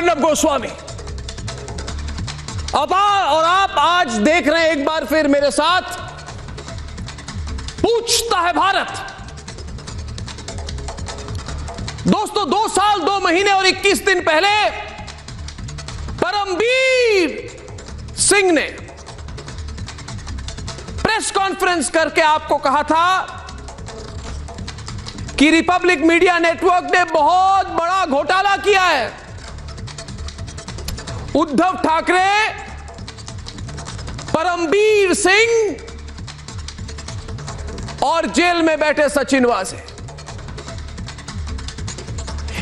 अर्नब गोस्वामी। और आप आज देख रहे हैं एक बार फिर मेरे साथ पूछता है भारत। दोस्तों 2 साल 2 महीने और 21 दिन पहले परमबीर सिंह ने प्रेस कॉन्फ्रेंस करके आपको कहा था कि रिपब्लिक मीडिया नेटवर्क ने बहुत बड़ा घोटाला किया है। उद्धव ठाकरे, परमबीर सिंह और जेल में बैठे सचिन वाजे,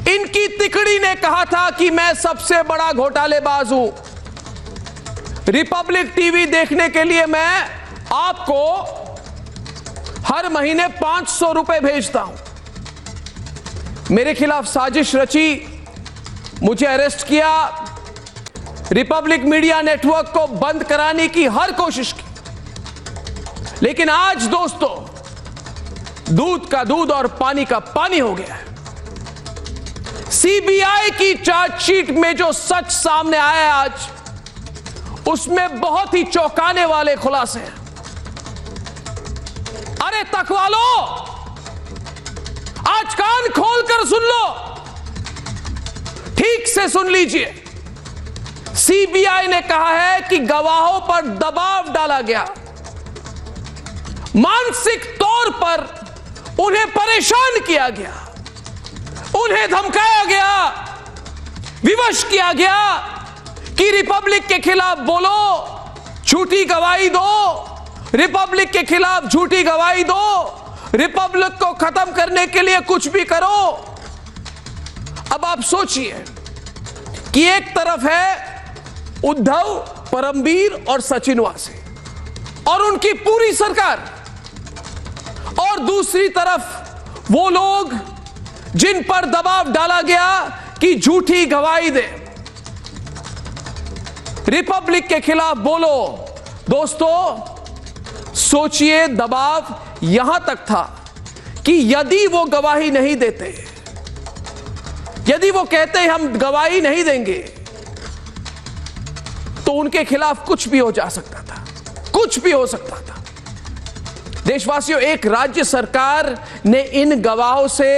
इनकी तिकड़ी ने कहा था कि मैं सबसे बड़ा घोटालेबाज हूं। रिपब्लिक टीवी देखने के लिए मैं आपको हर महीने 500 रुपए भेजता हूं। मेरे खिलाफ साजिश रची, मुझे अरेस्ट किया, रिपब्लिक मीडिया नेटवर्क को बंद कराने की हर कोशिश की। लेकिन आज दोस्तों दूध का दूध और पानी का पानी हो गया है। सीबीआई की चार्जशीट में जो सच सामने आया है आज, उसमें बहुत ही चौंकाने वाले खुलासे हैं। अरे तकवालो, आज कान खोलकर सुन लो, ठीक से सुन लीजिए। सीबीआई ने कहा है कि गवाहों पर दबाव डाला गया, मानसिक तौर पर उन्हें परेशान किया गया, उन्हें धमकाया गया, विवश किया गया कि रिपब्लिक के खिलाफ बोलो, झूठी गवाही दो, रिपब्लिक के खिलाफ झूठी गवाही दो, रिपब्लिक को खत्म करने के लिए कुछ भी करो। अब आप सोचिए कि एक तरफ है उद्धव, परमबीर और सचिन वाजे और उनकी पूरी सरकार, और दूसरी तरफ वो लोग जिन पर दबाव डाला गया कि झूठी गवाही दे, रिपब्लिक के खिलाफ बोलो। दोस्तों सोचिए, दबाव यहां तक था कि यदि वो गवाही नहीं देते, यदि वो कहते हम गवाही नहीं देंगे, तो उनके खिलाफ कुछ भी हो जा सकता था, कुछ भी हो सकता था। देशवासियों, एक राज्य सरकार ने इन गवाहों से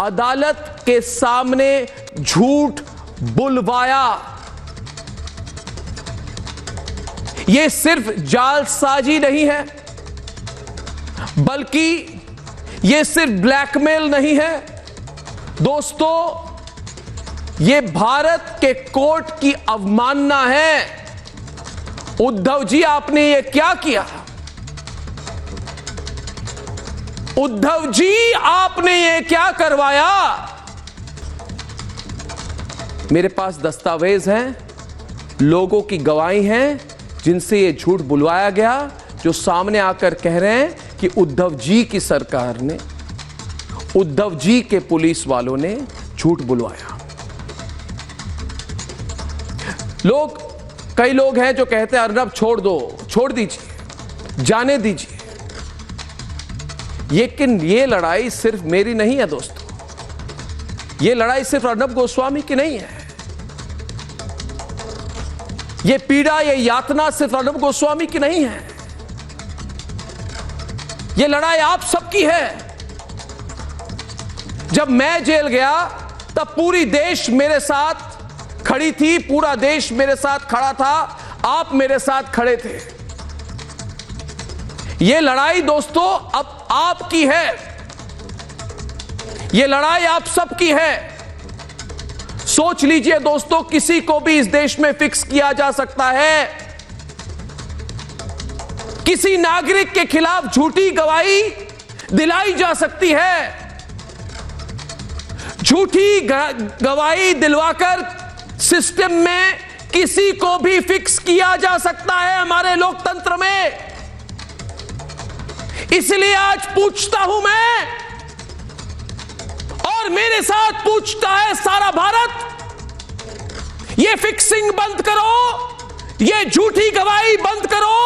अदालत के सामने झूठ बुलवाया। यह सिर्फ जालसाजी नहीं है, बल्कि यह सिर्फ ब्लैकमेल नहीं है। दोस्तों, यह भारत के कोर्ट की अवमानना है। उद्धव जी, आपने ये क्या किया? उद्धव जी, आपने ये क्या करवाया? मेरे पास दस्तावेज हैं, लोगों की गवाही हैं जिनसे ये झूठ बुलवाया गया, जो सामने आकर कह रहे हैं कि उद्धव जी की सरकार ने, उद्धव जी के पुलिस वालों ने झूठ बुलवाया। कई लोग हैं जो कहते हैं अर्नब छोड़ दो, छोड़ दीजिए, जाने दीजिए। लेकिन ये लड़ाई सिर्फ मेरी नहीं है दोस्तों, ये लड़ाई सिर्फ अर्नब गोस्वामी की नहीं है। ये पीड़ा, ये यातना सिर्फ अर्नब गोस्वामी की नहीं है, ये लड़ाई आप सबकी है। जब मैं जेल गया तब पूरी देश मेरे साथ खड़ी थी, पूरा देश मेरे साथ खड़ा था, आप मेरे साथ खड़े थे। यह लड़ाई दोस्तों अब आपकी है, यह लड़ाई आप सबकी है। सोच लीजिए दोस्तों, किसी को भी इस देश में फिक्स किया जा सकता है, किसी नागरिक के खिलाफ झूठी गवाही दिलाई जा सकती है, झूठी गवाही दिलवाकर सिस्टम में किसी को भी फिक्स किया जा सकता है हमारे लोकतंत्र में। इसलिए आज पूछता हूं मैं, और मेरे साथ पूछता है सारा भारत, ये फिक्सिंग बंद करो, ये झूठी गवाही बंद करो।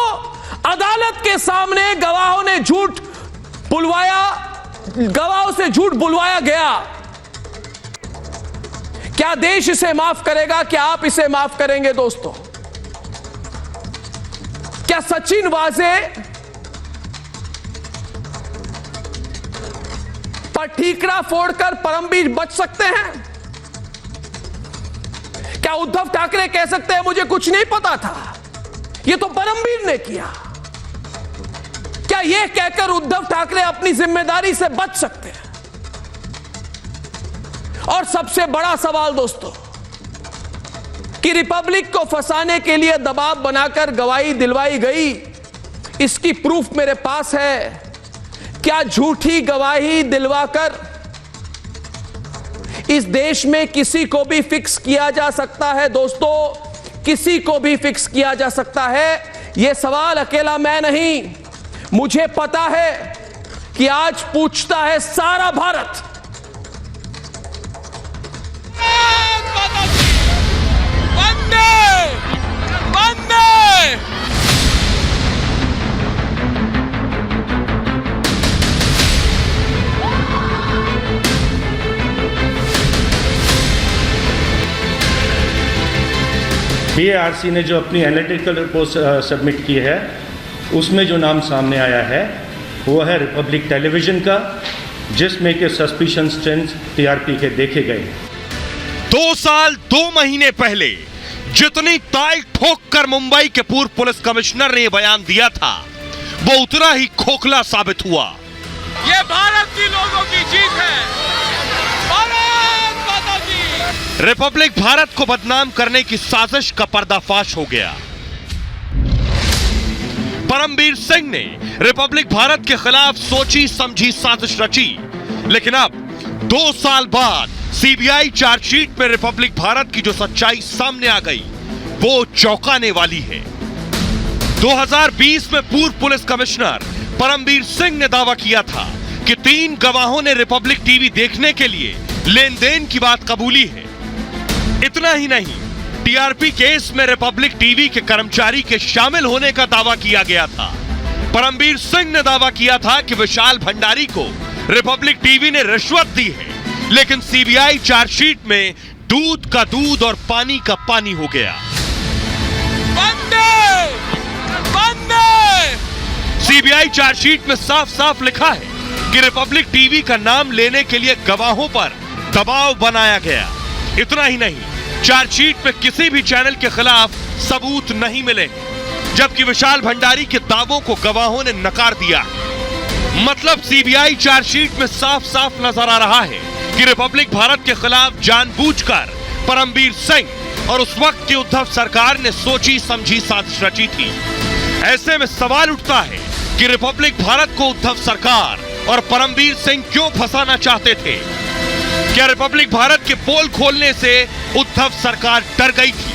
अदालत के सामने गवाहों ने झूठ बुलवाया, गवाहों से झूठ बुलवाया गया क्या देश इसे माफ करेगा? क्या आप इसे माफ करेंगे दोस्तों? क्या सचिन वाजे पर ठीकरा फोड़कर परमवीर बच सकते हैं? क्या उद्धव ठाकरे कह सकते हैं मुझे कुछ नहीं पता था, यह तो परमवीर ने किया? क्या यह कहकर उद्धव ठाकरे अपनी जिम्मेदारी से बच सकते हैं? और सबसे बड़ा सवाल दोस्तों कि रिपब्लिक को फंसाने के लिए दबाव बनाकर गवाही दिलवाई गई, इसकी प्रूफ मेरे पास है। क्या झूठी गवाही दिलवाकर इस देश में किसी को भी फिक्स किया जा सकता है? दोस्तों, किसी को भी फिक्स किया जा सकता है। यह सवाल अकेला मैं नहीं, मुझे पता है कि आज पूछता है सारा भारत। बीएआरसी ने जो अपनी एनालिटिकल रिपोर्ट सबमिट की है, उसमें जो नाम सामने आया है वो है रिपब्लिक टेलीविजन का, जिसमें के सस्पिशन ट्रेंड्स टीआरपी के देखे गए। 2 साल 2 महीने पहले जितनी ताल ठोक कर मुंबई के पूर्व पुलिस कमिश्नर ने बयान दिया था, वो उतना ही खोखला साबित हुआ। ये भारत की लोगों की जीत है। भारत माता की। रिपब्लिक भारत को बदनाम करने की साजिश का पर्दाफाश हो गया। परमवीर सिंह ने रिपब्लिक भारत के खिलाफ सोची समझी साजिश रची, लेकिन अब 2 साल बाद सीबीआई चार्जशीट में रिपब्लिक भारत की जो सच्चाई सामने आ गई, वो चौंकाने वाली है। 2020 में पूर्व पुलिस कमिश्नर परमवीर सिंह ने दावा किया था कि 3 गवाहों ने रिपब्लिक टीवी देखने के लिए लेन देन की बात कबूली है। इतना ही नहीं, टीआरपी केस में रिपब्लिक टीवी के कर्मचारी के शामिल होने का दावा किया गया था। परमवीर सिंह ने दावा किया था कि विशाल भंडारी को रिपब्लिक टीवी ने रिश्वत दी है, लेकिन सीबीआई चार्जशीट में दूध का दूध और पानी का पानी हो गया। सीबीआई चार्जशीट में साफ साफ लिखा है कि रिपब्लिक टीवी का नाम लेने के लिए गवाहों पर दबाव बनाया गया। इतना ही नहीं, चार्जशीट में किसी भी चैनल के खिलाफ सबूत नहीं मिले, जबकि विशाल भंडारी के दावों को गवाहों ने नकार दिया। मतलब सीबीआई चार्जशीट में साफ साफ नजर आ रहा है कि रिपब्लिक भारत के खिलाफ जानबूझकर परमवीर सिंह और उस वक्त की उद्धव सरकार ने सोची समझी साजिश रची थी। ऐसे में सवाल उठता है कि रिपब्लिक भारत को उद्धव सरकार और परमवीर सिंह क्यों फंसाना चाहते थे? क्या रिपब्लिक भारत के पोल खोलने से उद्धव सरकार डर गई थी?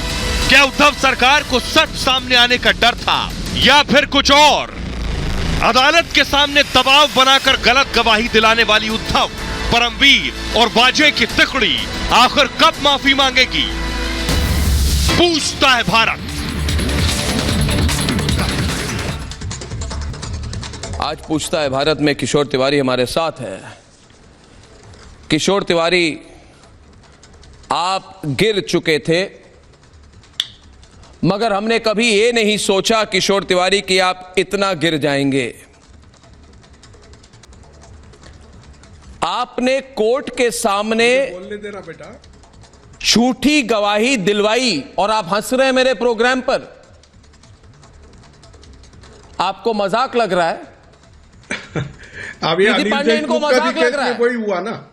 क्या उद्धव सरकार को सच सामने आने का डर था, या फिर कुछ और? अदालत के सामने दबाव बनाकर गलत गवाही दिलाने वाली उद्धव, परमवीर और वाजे की तिकड़ी आखिर कब माफी मांगेगी? पूछता है भारत। आज पूछता है भारत में किशोर तिवारी हमारे साथ है। किशोर तिवारी, आप गिर चुके थे, मगर हमने कभी ये नहीं सोचा किशोर तिवारी कि आप इतना गिर जाएंगे। आपने कोर्ट के सामने बोलने देना बेटा, झूठी गवाही दिलवाई और आप हंस रहे हैं मेरे प्रोग्राम पर। आपको मजाक लग रहा है? अभी प्रीति पांडे इनको मजाक लग रहा है। वही हुआ ना।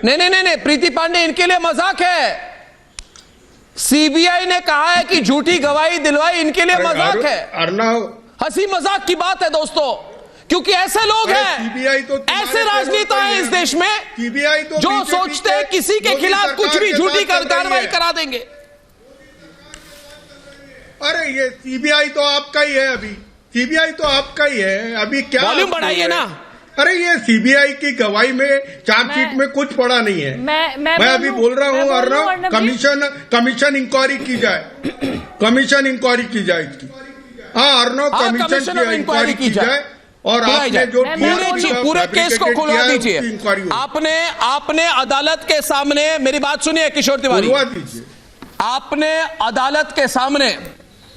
नहीं, प्रीति पांडे इनके लिए मजाक है। सीबीआई ने कहा है कि झूठी गवाही दिलवाई, इनके लिए मजाक है। अर्नव, हंसी मजाक की बात है दोस्तों, क्योंकि ऐसे लोग हैं, सीबीआई तो ऐसे राजनेता हैं इस देश में, सीबीआई तो जो सोचते हैं किसी के खिलाफ कुछ भी झूठी कार्रवाई करा देंगे। अरे ये सीबीआई तो आपका ही है, अभी सीबीआई तो आपका ही है। अभी क्या वॉल्यूम बढ़ाइए ना। अरे ये सीबीआई की गवाही में चार्जशीट में कुछ पड़ा नहीं है। मैं अभी बोल रहा हूँ अर्नव, कमीशन इंक्वायरी की जाए, कमीशन इंक्वायरी की जाए इसकी। हाँ अर्नव, कमीशन की इंक्वायरी की जाए और खुलाई आपने जाए। जो पूरे केस को खुलवा दीजिए। इंक्वायरी आपने अदालत के सामने, मेरी बात सुनिए किशोर तिवारी, खुलवा दीजिए, आपने अदालत के सामने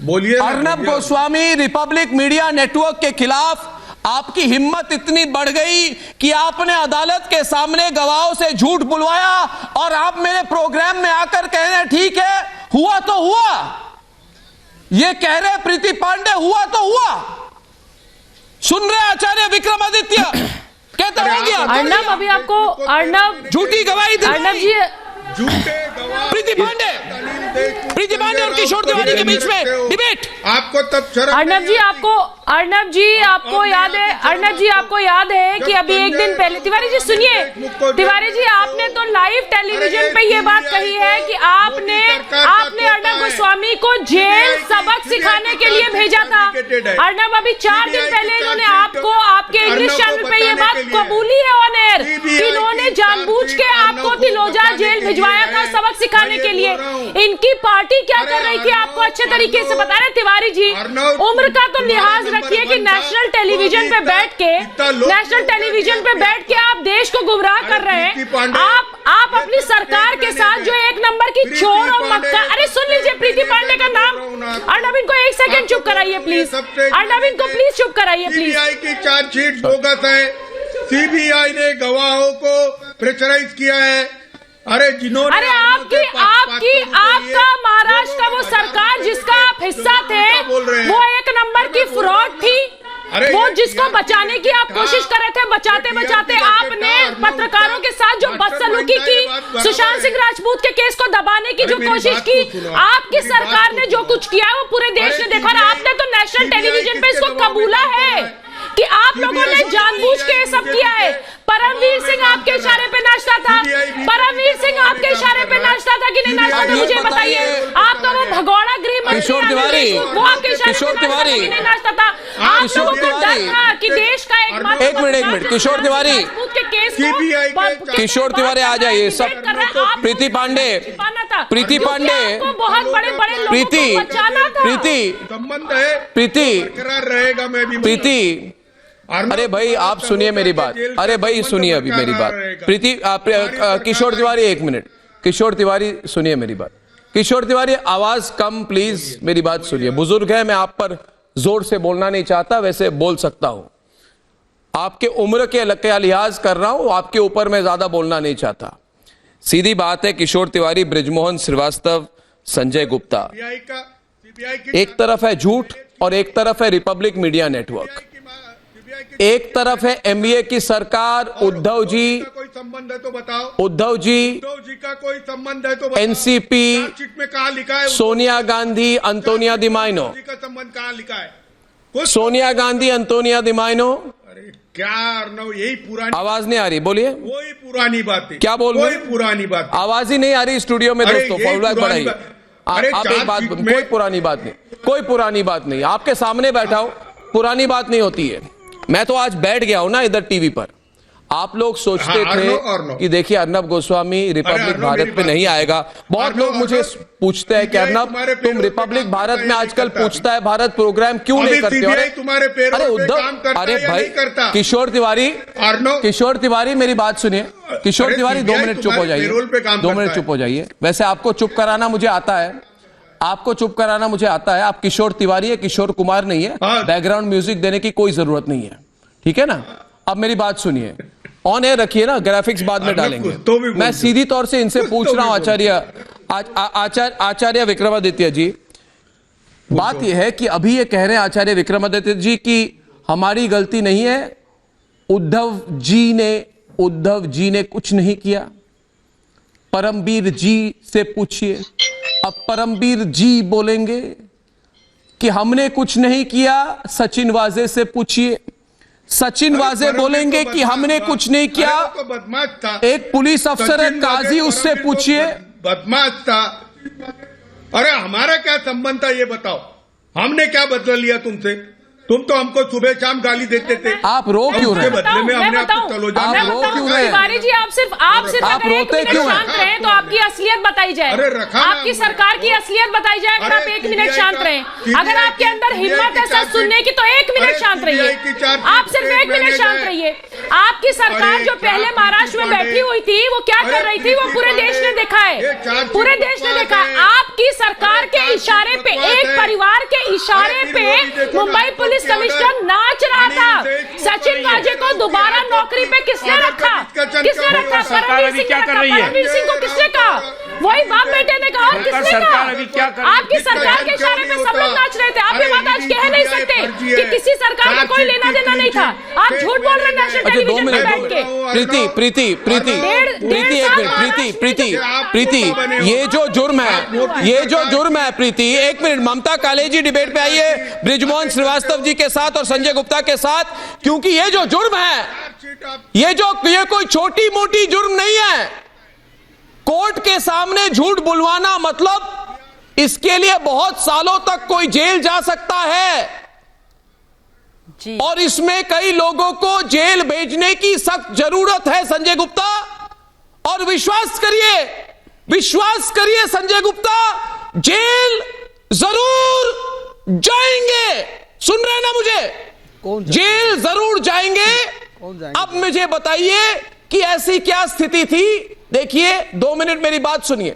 बोलिए ना, अर्नब बोलिए। गोस्वामी रिपब्लिक मीडिया नेटवर्क के खिलाफ आपकी हिम्मत इतनी बढ़ गई कि आपने अदालत के सामने गवाहों से झूठ बुलवाया और आप मेरे प्रोग्राम में आकर कह रहे हैं ठीक है, हुआ तो हुआ। ये कह रहे प्रीति पांडे हुआ तो हुआ। सुन रहे आचार्य विक्रमादित्य कहते हो गया। अर्नब, अभी आपको अर्नब झूठी गवाही दी। अर्नब जी, झूठे गवाह प्रीति पांडे और किशोर तिवारी के बीच में डिबेट। आपको तब शर्म अर्नब जी आपको याद है, अर्नब जी आपको याद है कि अभी एक दिन पहले, तिवारी जी सुनिए, तिवारी जी आपने तो लाइव टेलीविजन पे ये बात कही है कि आपने अर्नब गोस्वामी को जेल सबक सिखाने के लिए भेजा था। अर्नब, अभी 4 दिन पहले इन्होंने आपको आपके इंग्लिश चैनल पे ये बात कबूली है ऑन एयर कि इन्होंने जानबूझ के आपको तिलोजा जेल भिजवाया था सबक सिखाने के लिए। इनकी पार्टी क्या कर रही थी आपको अच्छे तरीके से बता रहे। तिवारी जी, उम्र का तो लिहाज रखिए कि नेशनल टेलीविजन पे बैठ के आप देश को गुमराह कर रहे हैं। आप अपनी सरकार के साथ जो एक नंबर की चोर और मक्का, अरे सुन लीजिए प्रीति पांडे का नाम। अर्नब, इनको 1 सेकंड चुप कराइए प्लीज। अर्नब, इनको प्लीज चुप कराइए प्लीज। सीबीआई की चार्जशीट बोगस है। सीबीआई ने गवाहों को प्रेशराइज किया है। अरे जिन्होंने आपका महाराष्ट्र का वो सरकार जिसका आप हिस्सा थे, वो 1 नंबर की फ्रॉड थी। वो जिसको बचाने की आप कोशिश कर रहे थे, बचाते आपने पत्रकारों के साथ जो बदसलूकी की, सुशांत सिंह राजपूत के केस को दबाने की जो कोशिश की, आपकी सरकार ने जो कुछ किया वो पूरे देश ने देखा। और आपने तो नेशनल टेलीविजन पे इसको कबूला है कि आप लोगों ने जानबूझ के ये सब किया है। परमवीर सिंह आपके इशारे पे नाचता था, परमवीर सिंह आपके इशारे पे नाचता था कि नहीं नाचता था, मुझे बताइए। आपका वो भगोड़ा गृह मंत्री किशोर तिवारी, वो आपके इशारे पे नाचता था कि नहीं नाचता था। आप लोगों को डर था कि देश का एक मिनट किशोर तिवारी, किशोर तिवारी आ जाइए। सब प्रीति पांडे बहुत बड़े लोगों को बचाना था। संबंध है, प्रीति रहेगा। मैं भी प्रीति, अरे भाई आप सुनिए मेरी बात। अरे भाई सुनिए अभी मेरी बात। प्रीति किशोर तिवारी 1 मिनट। किशोर तिवारी सुनिए मेरी बात। किशोर तिवारी आवाज कम प्लीज, मेरी बात सुनिए। बुजुर्ग है, मैं आप पर जोर से बोलना नहीं चाहता, वैसे बोल सकता हूं। आपके उम्र के लिहाज कर रहा हूं, आपके ऊपर मैं ज्यादा बोलना नहीं चाहता। सीधी बात है किशोर तिवारी, बृजमोहन श्रीवास्तव, संजय गुप्ता, एक तरफ है झूठ और एक तरफ है रिपब्लिक मीडिया नेटवर्क। एक तरफ है एमबीए की सरकार, उद्धव जी, कोई संबंध है तो बताओ। उद्धव जी का कोई संबंध है तो बताओ। एनसीपी, चार्जशीट में कहां लिखा है? सोनिया गांधी, अंतोनिया दी माइनो का संबंध कहां लिखा है? सोनिया गांधी, अंतोनिया दी माइनो। अरे क्या अर्नब, यही पुरानी आवाज नहीं आ रही, बोलिए। वही पुरानी बात है। क्या बोल रहे? पुरानी बात, आवाज ही नहीं आ रही स्टूडियो में दोस्तों। फॉलोबैक बढ़ाइए। आप एक बात, कोई पुरानी बात नहीं, कोई पुरानी बात नहीं। आपके सामने बैठा हूं, पुरानी बात नहीं होती है। मैं तो आज बैठ गया हूं ना इधर टीवी पर। आप लोग सोचते थे कि देखिए अर्नब गोस्वामी रिपब्लिक भारत पे नहीं आएगा। बहुत लोग मुझे पूछते हैं कि अर्नब तुम रिपब्लिक भारत में आजकल पूछता है भारत प्रोग्राम क्यों नहीं करते हो? अरे उद्धव, अरे भाई किशोर तिवारी मेरी बात सुनिए। किशोर तिवारी 2 मिनट चुप हो जाइए, 2 मिनट चुप हो जाइए। वैसे आपको चुप कराना मुझे आता है, आपको चुप कराना मुझे आता है। आप किशोर तिवारी है, किशोर कुमार नहीं है। बैकग्राउंड म्यूजिक देने की कोई जरूरत नहीं है, ठीक है ना? अब मेरी बात सुनिए, ऑन एयर रखिए ना, ग्राफिक्स बाद में डालेंगे। मैं सीधी तौर से इनसे पूछ रहा हूं, आचार्य विक्रमादित्य जी, बात यह है कि अभी ये कह रहे हैं आचार्य विक्रमादित्य जी कि हमारी गलती नहीं है, उद्धव जी ने कुछ नहीं किया। परमवीर जी से पूछिए। अब परमवीर जी बोलेंगे कि हमने कुछ नहीं किया। सचिन वाजे से पूछिए, सचिन वाजे बोलेंगे कि हमने कुछ नहीं किया। तो बदमाश था, एक पुलिस अफसर है काजी, उससे पूछिए। बदमाश था। अरे हमारा क्या संबंध था ये बताओ? हमने क्या बदला लिया तुमसे? तुम तो हमको सुबह शाम गाली देते थे। आप रो क्यों रहे? बदले में हमने आपको चलो जाओ। आप रो क्यों रहे? तिवारी जी आप सिर्फ अगर एक मिनट शांत रहे तो आपकी असलियत बताई जाए। अरे रखा ना आपकी सरकार की असलियत बताई जाए अगर आप एक मिनट शांत रहे। अगर आपके अंदर हिम्मत है सच सुनने की तो एक मिनट शांत रहिए। आप सिर्फ एक मिनट शांत रहिए। आपकी सरकार जो पहले महाराष्ट्र में बैठी हुई थी वो क्या कर रही थी वो पूरे देश ने देखा है, पूरे देश ने देखा। आपकी सरकार के इशारे पे, एक परिवार के इशारे पे मुंबई पुलिस कमिश्नर नाच रहा था। सचिन वाजे को दोबारा नौकरी पे किसने रखा? किसने रखा? परमवीर सिंह को किसने कहा? वही बाप बेटे ने कहा। और किसने कहा? आपकी सरकार के इशारे पे सब लोग नाच रहे थे। आप ये बात आज कह नहीं सकते कि किसी सरकार का कोई लेना देना नहीं था। आप झूठ बोल रहे हैं नेशनल टेलीविजन पे बैठ के। प्रीति, ये जो जुर्म है प्रीति, एक मिनट, ममता कालेजी डिबेट पे आइए बृजमोहन श्रीवास्तव जी के साथ और संजय गुप्ता के साथ, क्योंकि ये जो जुर्म है ये कोई छोटी मोटी जुर्म नहीं है। कोर्ट के सामने झूठ बुलवाना मतलब इसके लिए बहुत सालों तक कोई जेल जा सकता है जी। और इसमें कई लोगों को जेल भेजने की सख्त जरूरत है संजय गुप्ता। और विश्वास करिए संजय गुप्ता, जेल जरूर जाएंगे। सुन रहे ना मुझे? जेल जरूर जाएंगे। अब मुझे बताइए कि ऐसी क्या स्थिति थी। देखिए 2 मिनट मेरी बात सुनिए,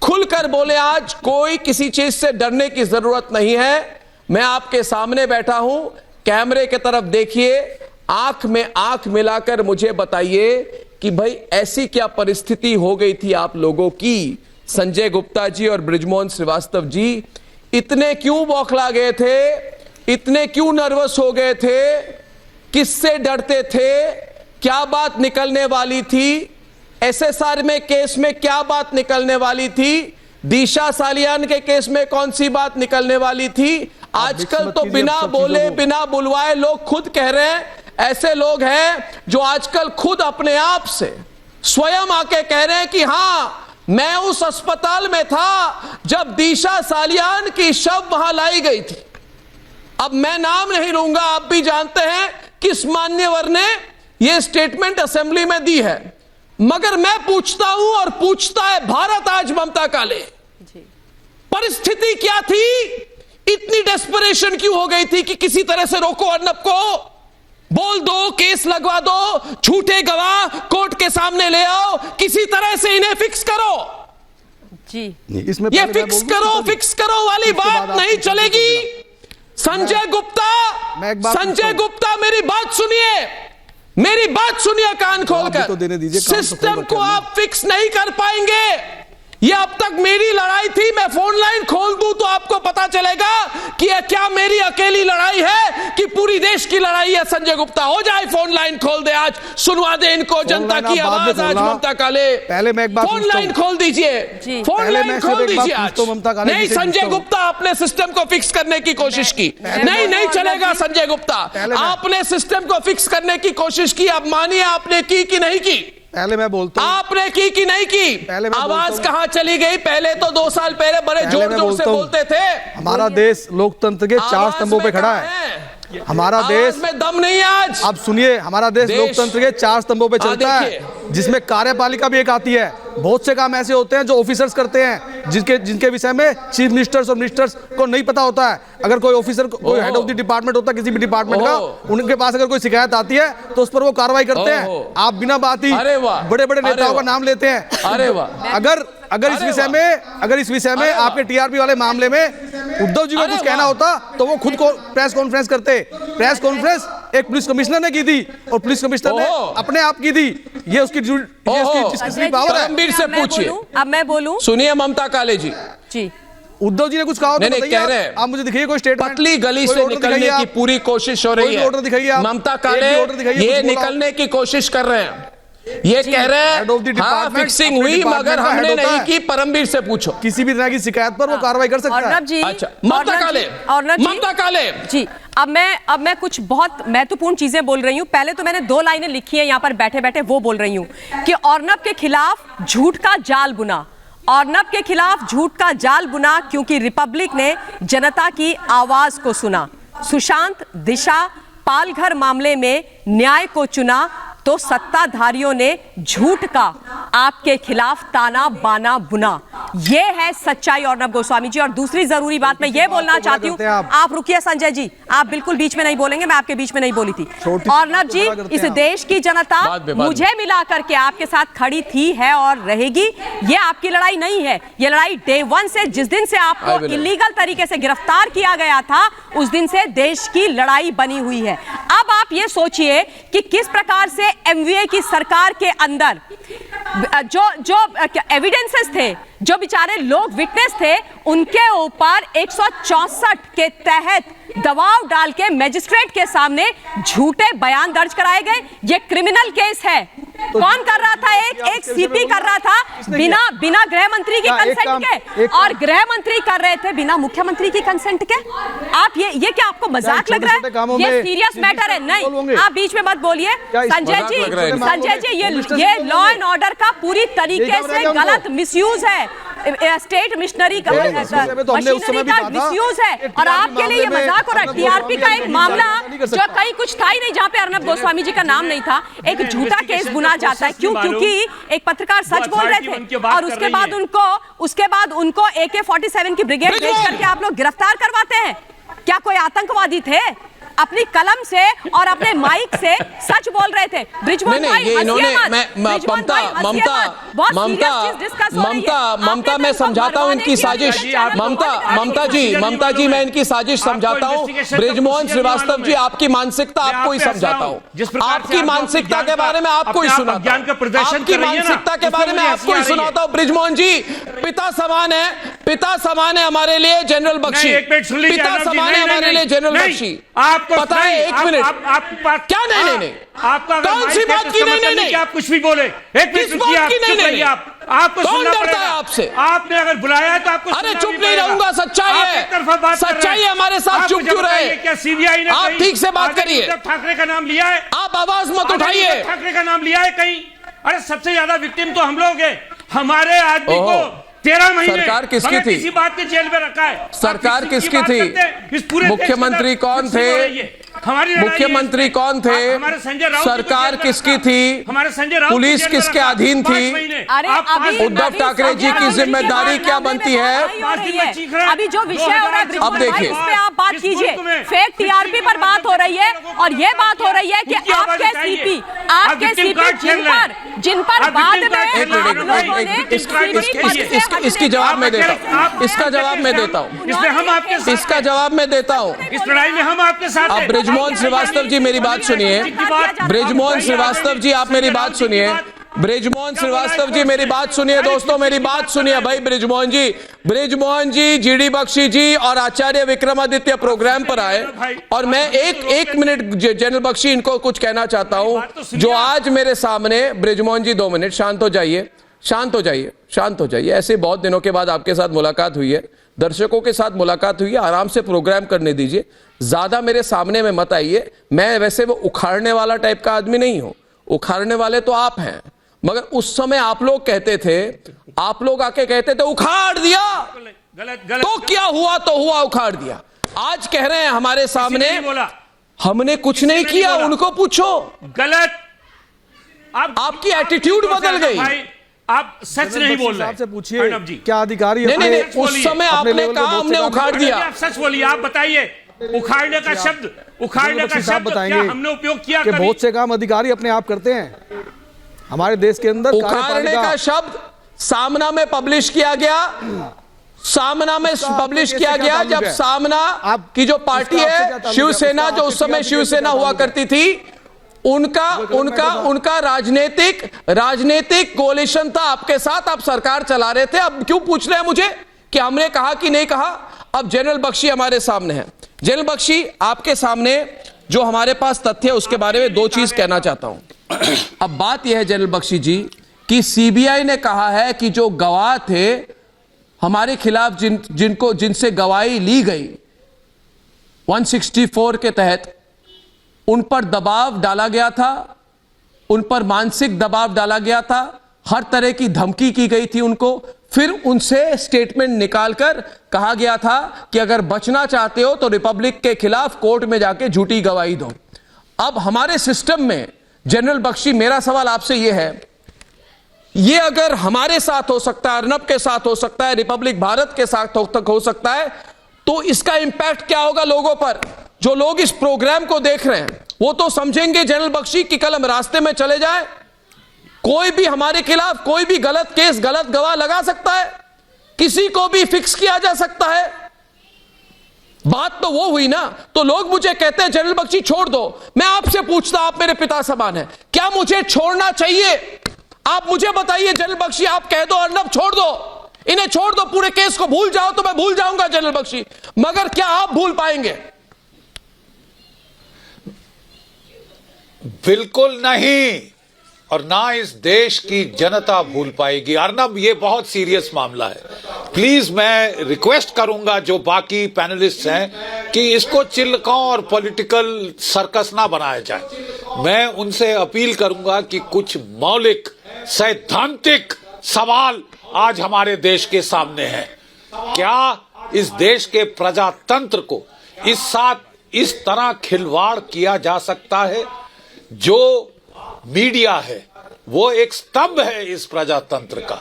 खुलकर बोले। आज कोई किसी चीज से डरने की जरूरत नहीं है। मैं आपके सामने बैठा हूं, कैमरे की तरफ देखिए, आंख में आंख मिलाकर मुझे बताइए कि भाई ऐसी क्या परिस्थिति हो गई थी आप लोगों की। संजय गुप्ता जी और बृजमोहन श्रीवास्तव जी इतने क्यों बौखला गए थे, इतने क्यों नर्वस हो गए थे, किससे डरते थे, क्या बात निकलने वाली थी, एसएसआर में केस में क्या बात निकलने वाली थी, दिशा सालियान के केस में कौन सी बात निकलने वाली थी। आजकल तो बिना बोले बिना बुलवाए लोग खुद कह रहे हैं। ऐसे लोग हैं जो आजकल खुद अपने आप से स्वयं आके कह रहे हैं कि हां मैं उस अस्पताल में था जब दिशा सालियान की शव वहां लाई गई थी। अब मैं नाम नहीं लूंगा, आप भी जानते हैं किस मान्यवर ने यह स्टेटमेंट असेंबली में दी है। मगर मैं पूछता हूं और पूछता है भारत आज ममता काले, परिस्थिति क्या थी, इतनी डेस्परेशन क्यों हो गई थी कि किसी तरह से रोको अर्नब को, बोल दो, केस लगवा दो, झूठे गवाह कोर्ट के सामने ले आओ, किसी तरह से इन्हें फिक्स करो जी। इसमें ये फिक्स करो वाली बात नहीं चलेगी। संजय गुप्ता मेरी बात सुनिए कान खोलकर। सिस्टम को आप फिक्स नहीं कर पाएंगे। ये अब तक मेरी लड़ाई थी, मैं फोन लाइन खोल दूं तो आपको पता चलेगा कि यह क्या मेरी अकेली लड़ाई है कि पूरी देश की लड़ाई है। संजय गुप्ता हो जाए, फोन लाइन खोल दे, आज सुनवा दे इनको जनता की आवाज। आज ममता काले पहले मैं एक बात फोन लाइन खोल दीजिए, फोन लाइन खोल दीजिए आज। नहीं संजय गुप्ता, आपने सिस्टम को फिक्स करने की कोशिश की, नहीं चलेगा संजय गुप्ता। आपने सिस्टम को फिक्स करने की कोशिश की, अब मानिए आपने की कि नहीं की। पहले मैं बोलता हूं, आपने की कि नहीं की? आवाज कहां चली गई? पहले तो 2 साल पहले बड़े जोर जोर से बोलते थे। हमारा देश लोकतंत्र के 4 स्तंभों पे खड़ा है। हमारा देश में दम नहीं है आज। अब सुनिए, हमारा देश लोकतंत्र के 4 स्तंभों पे चलता है, जिसमें कार्यपालिका भी एक आती है। बहुत से काम ऐसे होते हैं जो ऑफिसर्स करते हैं, जिनके विषय में चीफ मिनिस्टर्स और मिनिस्टर्स को नहीं पता होता है। अगर कोई ऑफिसर, कोई हेड ऑफ द डिपार्टमेंट होता है किसी भी डिपार्टमेंट का, उनके पास अगर कोई शिकायत आती है तो उस पर वो कार्रवाई करते हैं। आप बिना बात ही बड़े बड़े नेताओं का नाम लेते हैं। अरे वाह, अगर इस विषय में आपके टीआरपी वाले मामले में उद्धव जी को कुछ कहना होता तो वो खुद को प्रेस कॉन्फ्रेंस करते। प्रेस कॉन्फ्रेंस एक पुलिस कमिश्नर ने की थी और पुलिस कमिश्नर ने अपने आप की थी। ये उसकी पावर है। परमवीर से पूछिए। अब मैं बोलूं, सुनिए ममता काले जी, उद्धव जी ने कुछ कहा नहीं कह रहे हैं। आप मुझे दिखाइए कोई स्टेटमेंट। पतली गली से निकलने की पूरी कोशिश हो रही है। ममता काले ये निकलने की कोशिश कर रहे हैं, ये कह रहे हैं हाँ फिक्सिंग हुई मगर हमने नहीं की। परमवीर से पूछो, किसी भी तरह की शिकायत पर वो कार्रवाई कर सकता है। जी, अच्छा ममता काले जी, अब मैं कुछ बहुत महत्वपूर्ण चीजें बोल रही हूँ। पहले तो मैंने 2 लाइनें लिखी हैं यहाँ पर बैठे बैठे, वो बोल रही हूँ कि अर्नब के खिलाफ झूठ का जाल बुना, अर्नब के खिलाफ झूठ का जाल बुना क्योंकि रिपब्लिक ने जनता की आवाज को सुना। सुशांत दिशा पालघर मामले में न्याय को चुना तो सत्ताधारियों ने झूठ का आपके खिलाफ ताना बाना बुना। ये है सच्चाई अर्नब गोस्वामी जी। और दूसरी जरूरी बात मैं ये बोलना चाहती हूँ, आप रुकिए संजय जी, आप बिल्कुल बीच में नहीं बोलेंगे, मैं आपके बीच में नहीं बोली थी। अर्नब जी, इस देश की जनता मुझे मिला करके आपके साथ खड़ी थी, है और रहेगी। ये आपकी लड़ाई नहीं है, ये लड़ाई डे 1 से, जिस दिन से आपको इलीगल तरीके से गिरफ्तार किया गया था, उस दिन से देश की लड़ाई बनी हुई है। अब आप ये सोचिए कि किस प्रकार से एमवीए की सरकार के अंदर जो एविडेंसेस थे, जो बेचारे लोग विटनेस थे, उनके ऊपर 164 के तहत दबाव डाल के मजिस्ट्रेट के सामने झूठे बयान दर्ज कराए गए। ये क्रिमिनल केस है। कौन कर रहा था? एक सीपी कर रहा था बिना गृह मंत्री की कंसेंट के, और गृह मंत्री कर रहे थे बिना मुख्यमंत्री की कंसेंट के। आप ये क्या आपको मजाक लग रहा है? ये सीरियस मैटर है। नहीं, आप बीच में मत बोलिए संजय जी, ये लॉ एंड ऑर्डर का पूरी तरीके से गलत मिसयूज है, स्टेट मिशनरी का मिसयूज है। और आपके लिए ये मजाक हो रहा है। टीआरपी का एक मामला जो कहीं कुछ था ही नहीं, जहाँ पे अर्नब गोस्वामी जी का नाम नहीं था, एक झूठा केस बुना जाता है। क्यों? क्योंकि एक पत्रकार सच बोल रहे थे, और उसके बाद उनको AK-47 की ब्रिगेड भेज करके आप लोग गिरफ्तार करवाते हैं। क्या कोई आतंकवादी थे? अपनी कलम से और अपने माइक से सच बोल रहे थे। ममता, मैं समझाता हूं इनकी साजिश। ममता जी, मैं इनकी साजिश समझाता हूं। बृजमोहन श्रीवास्तव जी, आपकी मानसिकता आपको ही समझाता हूं। आपकी मानसिकता के बारे में आपको ही सुनाता हूं। आपकी मानसिकता के बारे में आपको ही सुनाता हूं। बृजमोहन जी, पिता समान है हमारे लिए जनरल बख्शी, पिता समान है हमारे लिए जनरल बख्शी। पता है? एक मिनट, क्या नहीं, आपका कौन सी बात की नहीं, आप कुछ भी बोले, एक मिनट, आपको कौन डरता है आपसे? आपने अगर बुलाया तो आपको, अरे चुप नहीं रहूंगा, सच्चाई है, सच्चाई है, हमारे साथ चुप क्यों रहे? क्या सीबीआई ने आप ठीक से बात करिए। ठाकरे का नाम लिया है, आप आवाज मत उठाइए। ठाकरे का नाम लिया है कहीं? अरे सबसे ज्यादा विक्टिम तो हम लोग हैं। हमारे आदमी को 13 महीने सरकार किसकी थी? किसी बात के जेल में रखा है। सरकार किसकी थी? मुख्यमंत्री कौन थे? मुख्यमंत्री कौन थे? सरकार किसकी थी? पुलिस किसके अधीन थी? उद्धव ठाकरे जी की जिम्मेदारी क्या बनती है? अभी जो विषय हो रहा है, अब देखिए, इस पे आप बात कीजिए। फेक टीआरपी पर बात हो रही है, और ये बात हो रही है कि आपके सीपी जिन पर बाद में इसकी जवाब मैं देता हूँ, इसका जवाब मैं देता हूँ, इसका जवाब मैं देता हूँ। इस लड़ाई में हम आपके साथ हैं। अब बृजमोहन श्रीवास्तव जी मेरी बात सुनिए। बृजमोहन श्रीवास्तव जी, आप मेरी बात सुनिए। बृजमोहन श्रीवास्तव जी मेरी बात सुनिए। दोस्तों मेरी बात सुनिए भाई। बृजमोहन जी, जीडी बख्शी जी और आचार्य विक्रमादित्य प्रोग्राम पर आए, और मैं एक मिनट जनरल बख्शी, इनको कुछ कहना चाहता हूं। जो आज मेरे सामने, बृजमोहन जी 2 मिनट शांत हो जाइए, शांत हो जाइए। ऐसे बहुत दिनों के बाद आपके साथ मुलाकात हुई है, दर्शकों के साथ मुलाकात हुई है, आराम से प्रोग्राम करने दीजिए, ज्यादा मेरे सामने में मत आइए। मैं वैसे वो उखाड़ने वाला टाइप का आदमी नहीं हूं, उखाड़ने वाले तो आप हैं। मगर उस समय आप लोग कहते थे, आप लोग आके कहते थे उखाड़ दिया, गलत तो क्या हुआ? तो हुआ, उखाड़ दिया। आज कह रहे हैं हमारे सामने हमने कुछ नहीं किया, उनको पूछो। गलत। आपकी एटीट्यूड बदल गई। आप सच नहीं बोल रहे। आपसे पूछिए क्या अधिकारी? नहीं, उस समय आपने कहा हमने उखाड़ दिया। आप सच बोलिए, आप बताइए। उखाड़ने का शब्द क्या हमने उपयोग किया? बहुत से काम अधिकारी अपने आप करते हैं हमारे देश के अंदर। उखाड़ने का शब्द सामना में पब्लिश किया गया, सामना में पब्लिश किया गया, जब सामना की जो पार्टी है शिवसेना, जो उस समय शिवसेना हुआ करती थी, उनका राजनीतिक कोलिशन था आपके साथ, आप सरकार चला रहे थे। अब क्यों पूछ रहे हैं मुझे कि हमने कहा कि नहीं कहा? अब जनरल बख्शी हमारे सामने है। जनरल बख्शी, आपके सामने जो हमारे पास तथ्य है उसके बारे में 2 चीज कहना चाहता हूं। अब बात यह है जनरल बख्शी जी कि सीबीआई ने कहा है कि जो गवाह थे हमारे खिलाफ, जिनसे गवाही ली गई 164 के तहत, उन पर दबाव डाला गया था, उन पर मानसिक दबाव डाला गया था, हर तरह की धमकी की गई थी उनको, फिर उनसे स्टेटमेंट निकालकर कहा गया था कि अगर बचना चाहते हो तो रिपब्लिक के खिलाफ कोर्ट में जाके झूठी गवाही दो। अब हमारे सिस्टम में जनरल बख्शी, मेरा सवाल आपसे यह है, यह अगर हमारे साथ हो सकता है, अर्नब के साथ हो सकता है, रिपब्लिक भारत के साथ हो सकता है, तो इसका इंपैक्ट क्या होगा लोगों पर? जो लोग इस प्रोग्राम को देख रहे हैं वो तो समझेंगे जनरल बख्शी कि कल हम रास्ते में चले जाए, कोई भी हमारे खिलाफ कोई भी गलत केस, गलत गवाह लगा सकता है, किसी को भी फिक्स किया जा सकता है। बात तो वो हुई ना। तो लोग मुझे कहते हैं जनरल बख्शी छोड़ दो। मैं आपसे पूछता, आप मेरे पिता समान हैं, क्या मुझे छोड़ना चाहिए? आप मुझे बताइए जनरल बख्शी, आप कह दो अर्नब छोड़ दो, इन्हें छोड़ दो, पूरे केस को भूल जाओ, तो मैं भूल जाऊंगा जनरल बख्शी, मगर क्या आप भूल पाएंगे? बिल्कुल नहीं, और ना इस देश की जनता भूल पाएगी। अर्नब, ये बहुत सीरियस मामला है। प्लीज मैं रिक्वेस्ट करूंगा जो बाकी पैनलिस्ट हैं कि इसको चिल्लकों और पॉलिटिकल सर्कस ना बनाया जाए। मैं उनसे अपील करूंगा कि कुछ मौलिक सैद्धांतिक सवाल आज हमारे देश के सामने हैं। क्या इस देश के प्रजातंत्र को इस तरह खिलवाड़ किया जा सकता है? जो मीडिया है वो एक स्तंभ है इस प्रजातंत्र का।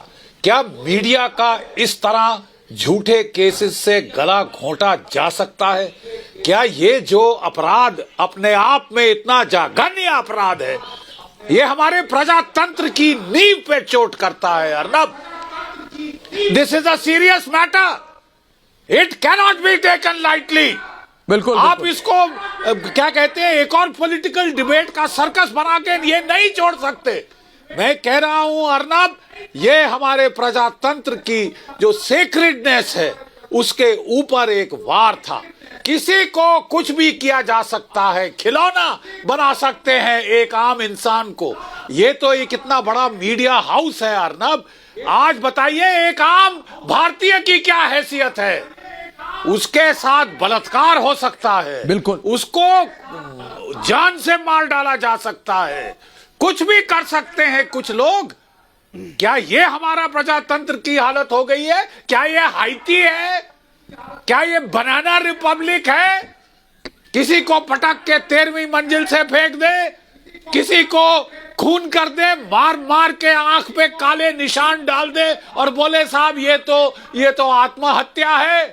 क्या मीडिया का इस तरह झूठे केसेस से गला घोंटा जा सकता है? क्या ये जो अपराध अपने आप में इतना जघन्य अपराध है, ये हमारे प्रजातंत्र की नींव पे चोट करता है? Arnab, this is a serious matter, it cannot be taken lightly. बिल्कुल, आप इसको क्या कहते हैं, एक और पॉलिटिकल डिबेट का सर्कस बना के ये नहीं छोड़ सकते। मैं कह रहा हूं अर्नब, ये हमारे प्रजातंत्र की जो सेक्रेडनेस है उसके ऊपर एक वार था। किसी को कुछ भी किया जा सकता है, खिलौना बना सकते हैं एक आम इंसान को। ये तो ये कितना बड़ा मीडिया हाउस है अर्नब। आज बताइए एक आम भारतीय की क्या हैसियत है? उसके साथ बलात्कार हो सकता है, बिल्कुल, उसको जान से मार डाला जा सकता है, कुछ भी कर सकते हैं कुछ लोग। क्या ये हमारा प्रजातंत्र की हालत हो गई है? क्या ये हाइती है? क्या ये बनाना रिपब्लिक है? किसी को पटक के 13वीं मंजिल से फेंक दे, किसी को खून कर दे, मार मार के आंख पे काले निशान डाल दे और बोले साहब ये तो आत्महत्या है।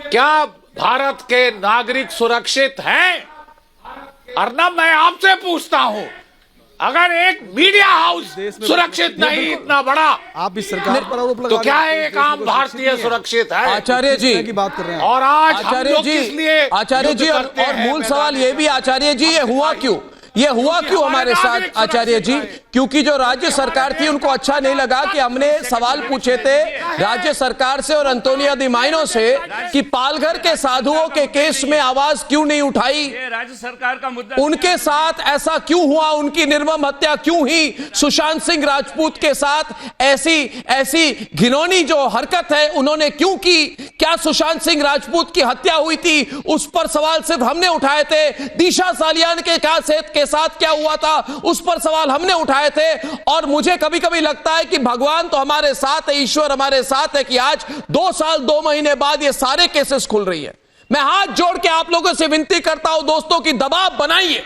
क्या भारत के नागरिक सुरक्षित हैं? अर्नब, मैं आपसे पूछता हूं, अगर एक मीडिया हाउस सुरक्षित नहीं इतना बड़ा, आप इस सरकार पर आरोप लगा तो क्या एक आम भारतीय सुरक्षित है? आचार्य जी की बात कर रहे हैं। और आज आचार्य जी, और मूल सवाल ये भी आचार्य जी, ये हुआ क्यों? ये हुआ क्यों हमारे साथ आचार्य जी? क्योंकि जो राज्य सरकार थी उनको अच्छा नहीं लगा कि हमने सवाल पूछे थे राज्य सरकार से और अंतोनिया दी माइनो से कि पालघर के साधुओं के केस में आवाज क्यों नहीं उठाई, राज्य सरकार का मुद्दा, उनके साथ ऐसा क्यों हुआ, उनकी निर्मम हत्या क्यों हुई, सुशांत सिंह राजपूत के साथ ऐसी घिनौनी जो हरकत है उन्होंने क्यों की, क्या सुशांत सिंह राजपूत की हत्या हुई थी, उस पर सवाल सिर्फ हमने उठाए थे। दिशा सालियान के साथ क्या हुआ था उस पर सवाल हमने उठाए थे। और मुझे कभी कभी लगता है कि भगवान तो हमारे साथ है, ईश्वर हमारे साथ है कि आज 2 साल 2 महीने बाद ये सारे केसेस खुल रही है। मैं हाथ जोड़ के आप लोगों से विनती करता हूं दोस्तों की दबाव बनाइए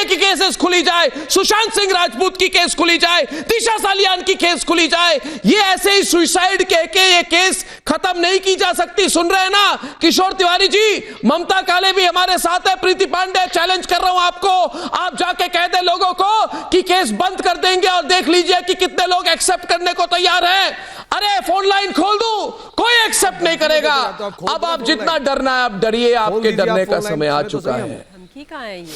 कि केसेस खुली जाए, सुशांत सिंह राजपूत की केस खुली जाए, दिशा सालियान की केस खुली जाए। ये ऐसे ही सुसाइड कह के ये केस खत्म नहीं की जा सकती। सुन रहे हैं ना किशोर तिवारी जी, ममता काले भी हमारे साथ है, प्रीति पांडे, चैलेंज कर रहा हूं आपको, आप जाके कह दे लोगों को कि केस बंद कर देंगे और देख लीजिए कि कितने लोग एक्सेप्ट करने को तैयार हैं। अरे फोन लाइन खोल दूं, कोई एक्सेप्ट नहीं करेगा। अब आप जितना डरना है आप डरिए, आपके डरने का समय आ चुका है।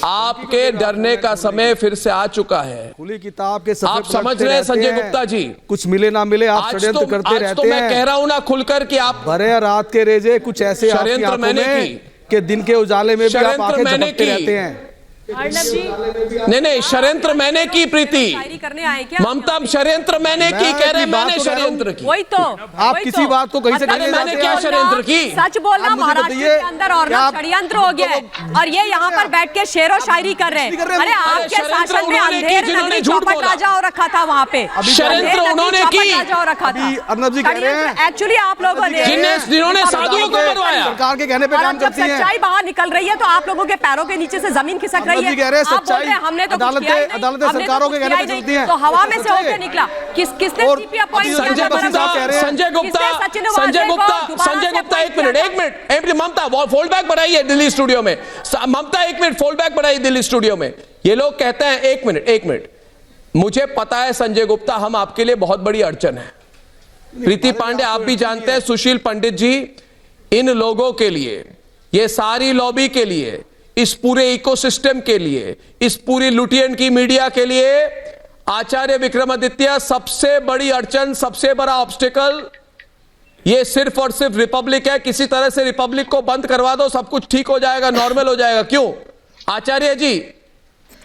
आपके डरने का समय फिर से आ चुका है। खुली किताब के आप समझ रहे हैं संजय गुप्ता जी, कुछ मिले ना मिले आप षड्यंत्र करते रहते हैं। तो मैं कह रहा हूं ना खुलकर कि आप भरे रात के रेजे कुछ ऐसे षड्यंत्र मैंने की कि दिन के उजाले में भी आप आंखें झपकते रहते हैं। अर्नब जी नहीं, षड्यंत्र मैंने की, प्रीति करने आए क्या ममता, षड्यंत्र मैंने की, कह रहे मैंने षड्यंत्र की। वही तो आप किसी बात को कहीं से मतलब मैंने क्या षड्यंत्र की? सच बोलना महाराष्ट्र के अंदर और षड्यंत्र हो गया है, और ये यहाँ पर बैठ के शेर और शायरी कर रहे हैं। अरे आपके शासन में अंधेर नगरी चौपट राजा हो रखा था वहाँ पे, षड्यंत्र उन्होंने की, राजा हो रखा था। अर्नब जी कह रहे हैं एक्चुअली आप लोगों ने जिन्होंने साधुओं को मरवाया, सरकार के कहने पे काम करती है। सच्चाई बाहर निकल रही है तो आप लोगों के पैरों के नीचे से जमीन खिसक रही है। कह रहे हैं आप बोल रहे हैं हमने तो कुछ किया ही नहीं, अदालतें हमने तो सरकारों कुछ के किया कहने ही पे नहीं, चलती हैं। तो हवा में से होकर निकला। किसने सीपी अपॉइंट किया? संजय गुप्ता, एक मिनट ममता फोल्ड बैक बढ़ाइए दिल्ली स्टूडियो में, ममता एक मिनट फोल्ड बैक बढ़ाइए दिल्ली स्टूडियो में। ये लोग कहते हैं एक मिनट, मुझे पता है संजय गुप्ता, हम आपके लिए बहुत बड़ी अड़चन है। प्रीति पांडे आप भी जानते हैं, सुशील पंडित जी, इन लोगों के लिए, ये सारी लॉबी के लिए, इस पूरे इकोसिस्टम के लिए, इस पूरी लुटियन की मीडिया के लिए आचार्य विक्रमादित्य सबसे बड़ी अड़चन, सबसे बड़ा ऑब्स्टिकल, ये सिर्फ और सिर्फ रिपब्लिक है। किसी तरह से रिपब्लिक को बंद करवा दो, सब कुछ ठीक हो जाएगा, नॉर्मल हो जाएगा। क्यों आचार्य जी,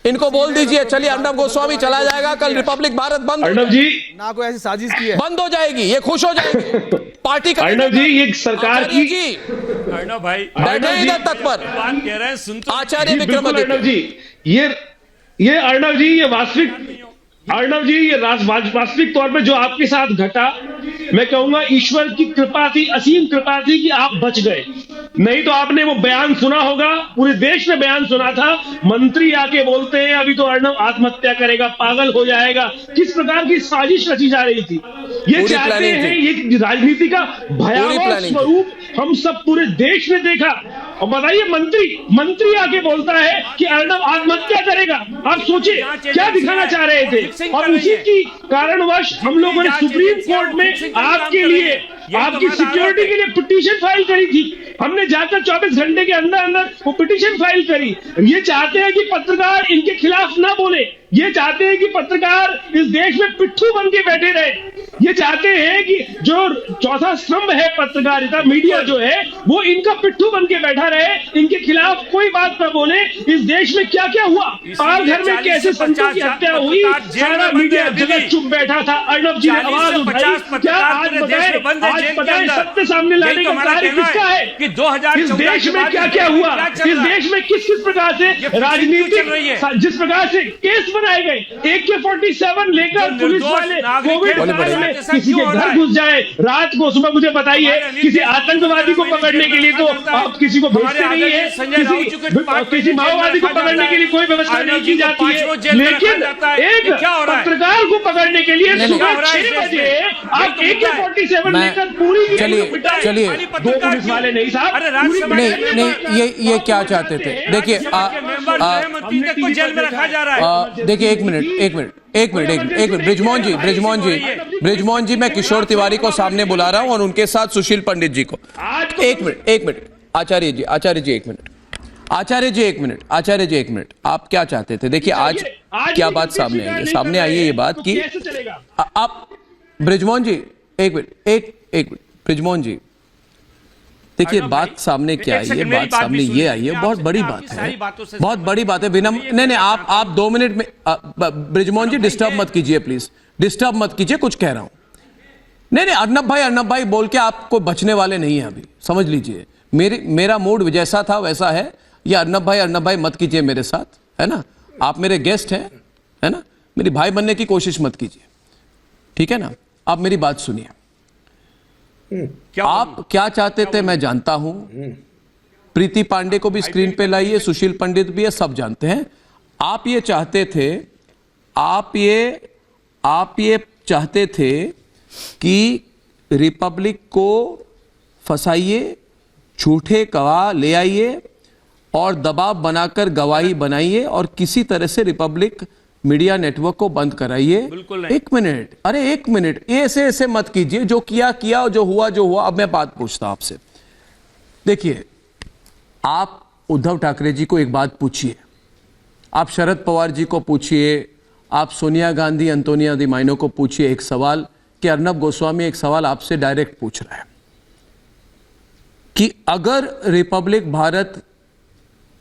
इनको बोल दीजिए चलिए अर्नब गोस्वामी चला जाएगा, कल रिपब्लिक भारत बंद, अर्नब जी ना कोई ऐसी साजिश की है, बंद हो जाएगी, ये खुश हो जाएंगे पार्टी का। अर्नब जी ये सरकार की जी अर्नब भाई बैठे इधर तक पर बात कह रहे हैं, सुन तो आचार्य जी, बिल्कुल अर्नब विक्रमादित्य जी, ये अर्नब जी, ये अर्नब जी, ये वास्तविक तौर पे जो आपके साथ घटा, मैं कहूंगा ईश्वर की कृपा थी, असीम कृपा थी कि आप बच गए। नहीं तो आपने वो बयान सुना होगा, पूरे देश ने बयान सुना था, मंत्री आके बोलते हैं अभी तो अर्नब आत्महत्या करेगा, पागल हो जाएगा। किस प्रकार की साजिश रची जा रही थी। ये चाहते हैं, ये राजनीति का भयावह स्वरूप हम सब पूरे देश ने देखा। और बताइए, मंत्री आके बोलता है कि अर्नब आत्महत्या करेगा। आप सोचिए क्या दिखाना चाह रहे थे। और उसी की कारणवश हम लोगों ने सुप्रीम कोर्ट में आपके लिए, आपकी सिक्योरिटी के लिए पिटीशन फाइल करी थी। हमने जाकर 24 घंटे के अंदर वो पिटीशन फाइल करी। ये चाहते हैं कि पत्रकार इनके खिलाफ ना बोले, ये चाहते हैं कि पत्रकार इस देश में पिट्ठू बन के बैठे रहे। ये चाहते हैं कि जो चौथा स्तंभ है पत्रकारिता, मीडिया जो है, वो इनका पिट्ठू बन के बैठा रहे, इनके खिलाफ कोई बात ना बोले। इस देश में क्या क्या हुआ, पाल घर में कैसे संतों की हत्या हुई, सारा मीडिया जगत चुप बैठा था। अर्नब जी ने आवाज उठाई। क्या आज बताएं सत्य सामने लाने का कार्य किसका है? इस देश में क्या क्या हुआ, इस देश में किस किस प्रकार से राजनीतिक, जिस प्रकार से केस बनाए गए, AK-47 लेकर पुलिस वाले कोविड काल में किसी के घर घुस जाए, रात को सुबह मुझे बताइए, किसी आतंकवादी को पकड़ने के लिए तो आप किसी को भेजते नहीं है, किसी माओवादी को पकड़ने के लिए कोई व्यवस्था नहीं की जाती है, लेकिन एक पत्रकार को पकड़ने के लिए सुबह 6 बजे आप AK-47 लेकर पूरी, चलिए दो पुलिस वाले नहीं साहब, नहीं, ये क्या चाहते थे? देखिए जेल में रखा जा रहा है। देखिए एक मिनट ब्रिजमोहन जी, मैं किशोर तिवारी को सामने बुला रहा हूं और उनके साथ सुशील पंडित जी को। एक मिनट आचार्य जी एक मिनट, आप क्या चाहते थे? देखिए आज क्या बात सामने आई है, ये बात की आप ब्रिजमोहन जी, एक मिनट ब्रिजमोहन जी, देखिए बात सामने क्या आई है, बात सामने ये आई है, बहुत बड़ी बात है, नहीं आप 2 मिनट में, ब्रिजमोहन जी डिस्टर्ब मत कीजिए प्लीज, डिस्टर्ब मत कीजिए, कुछ कह रहा हूं। नहीं अर्नब भाई बोल के आप कोई बचने वाले नहीं है, अभी समझ लीजिए, मेरा मूड जैसा था वैसा है। ये अर्नब भाई मत कीजिए मेरे साथ, है ना, आप मेरे गेस्ट हैं, है ना, मेरी भाई बनने की कोशिश मत कीजिए, ठीक है ना। आप मेरी बात सुनिए, आप क्या चाहते थे मैं जानता हूं, प्रीति पांडे को भी स्क्रीन पे लाइए, सुशील पंडित भी है, सब जानते हैं। आप ये चाहते थे कि रिपब्लिक को फंसाइए, झूठे गवाह ले आइए और दबाव बनाकर गवाही बनाइए और किसी तरह से रिपब्लिक मीडिया नेटवर्क को बंद कराइए। एक मिनट, ऐसे मत कीजिए, जो किया जो हुआ। अब मैं बात पूछता हूं आपसे, देखिए आप उद्धव ठाकरे जी को एक बात पूछिए, आप शरद पवार जी को पूछिए, आप सोनिया गांधी, अंतोनिया दी माइनो को पूछिए एक सवाल, कि अर्नब गोस्वामी एक सवाल आपसे डायरेक्ट पूछ रहा है कि अगर रिपब्लिक भारत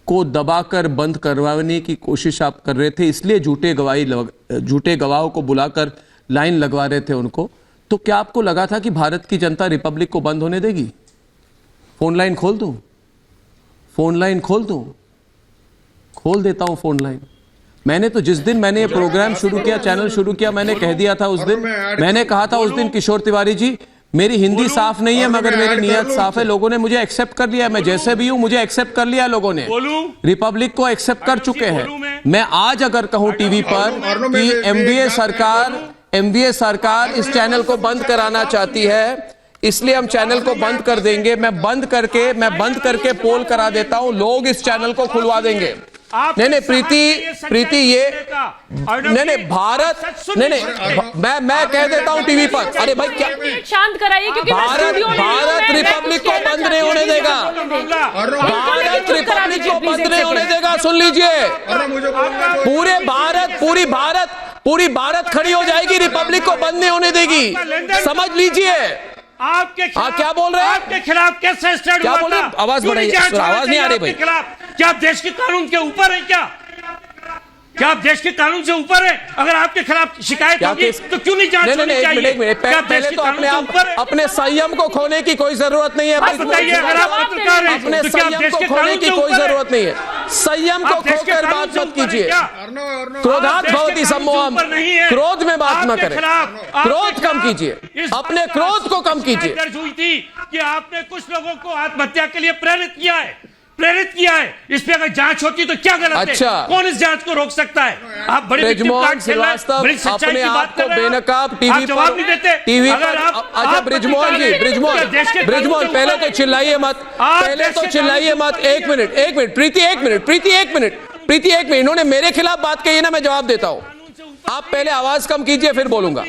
को दबाकर बंद करवाने की कोशिश आप कर रहे थे, इसलिए झूठे गवाहों को बुलाकर लाइन लगवा रहे थे उनको, तो क्या आपको लगा था कि भारत की जनता रिपब्लिक को बंद होने देगी? फोन लाइन खोल दूं? फोन लाइन खोल दूं? खोल देता हूं फोन लाइन। मैंने तो जिस दिन मैंने ये प्रोग्राम शुरू किया, चैनल शुरू किया, मैंने कह दिया था उस दिन, मैंने कहा था उस दिन, किशोर तिवारी जी, मेरी हिंदी साफ नहीं है मगर मेरी नीयत साफ है। लोगों ने मुझे एक्सेप्ट कर लिया, मैं जैसे भी हूं मुझे एक्सेप्ट कर लिया लोगों ने, रिपब्लिक को एक्सेप्ट कर चुके हैं। मैं आज अगर कहूं टीवी पर कि एमवीए सरकार इस चैनल को बंद कराना चाहती है, इसलिए हम चैनल को बंद कर देंगे, मैं बंद करके पोल करा देता हूं, लोग इस चैनल को खुलवा देंगे। नहीं प्रीति ये नहीं भारत नहीं मैं कह देता हूं टीवी पर, अरे भाई क्या शांत कराइए, क्योंकि भारत रिपब्लिक को बंद नहीं होने देगा, भारत रिपब्लिक को बंद नहीं होने देगा। सुन लीजिए, पूरी भारत खड़ी हो जाएगी, रिपब्लिक को बंद नहीं होने देगी, समझ लीजिए। आपके खिलाफ क्या बोल रहे हैं? आपके खिलाफ कैसे स्टैंड क्या बोल रहे हैं? आवाज बढ़ाइए, आवाज नहीं आ रही भाई। क्या आप देश के कानून के ऊपर है? क्या आप देश के कानून से ऊपर है? अगर आपके खिलाफ शिकायत होगी तो क्यों नहीं जांच होनी चाहिए? एक मिनट, पहले तो अपने संयम को खोने की कोई जरूरत नहीं है। अपने संयम को खोने की कोई जरूरत नहीं है, संयम को खोकर बात मत कीजिए। क्रोधात् भवति सम्मोहम्, क्रोध में बात न करें, क्रोध कम कीजिए, अपने क्रोध को कम कीजिए। दर्ज हुई थी कि आपने कुछ लोगों को आत्महत्या के लिए प्रेरित किया है। इस पे अगर जांच होती तो क्या गलत है? कौन इस जांच को रोक सकता है? आप बृजमोहन श्रीवास्तव अपने आप को बेनकाब टीवी पर बृजमोहन जी, बृजमोहन पहले तो चिल्लाइए मत, एक मिनट प्रीति, एक मिनट, इन्होंने मेरे खिलाफ बात कही है ना, मैं जवाब देता हूं। आप पहले आवाज कम कीजिए फिर बोलूंगा।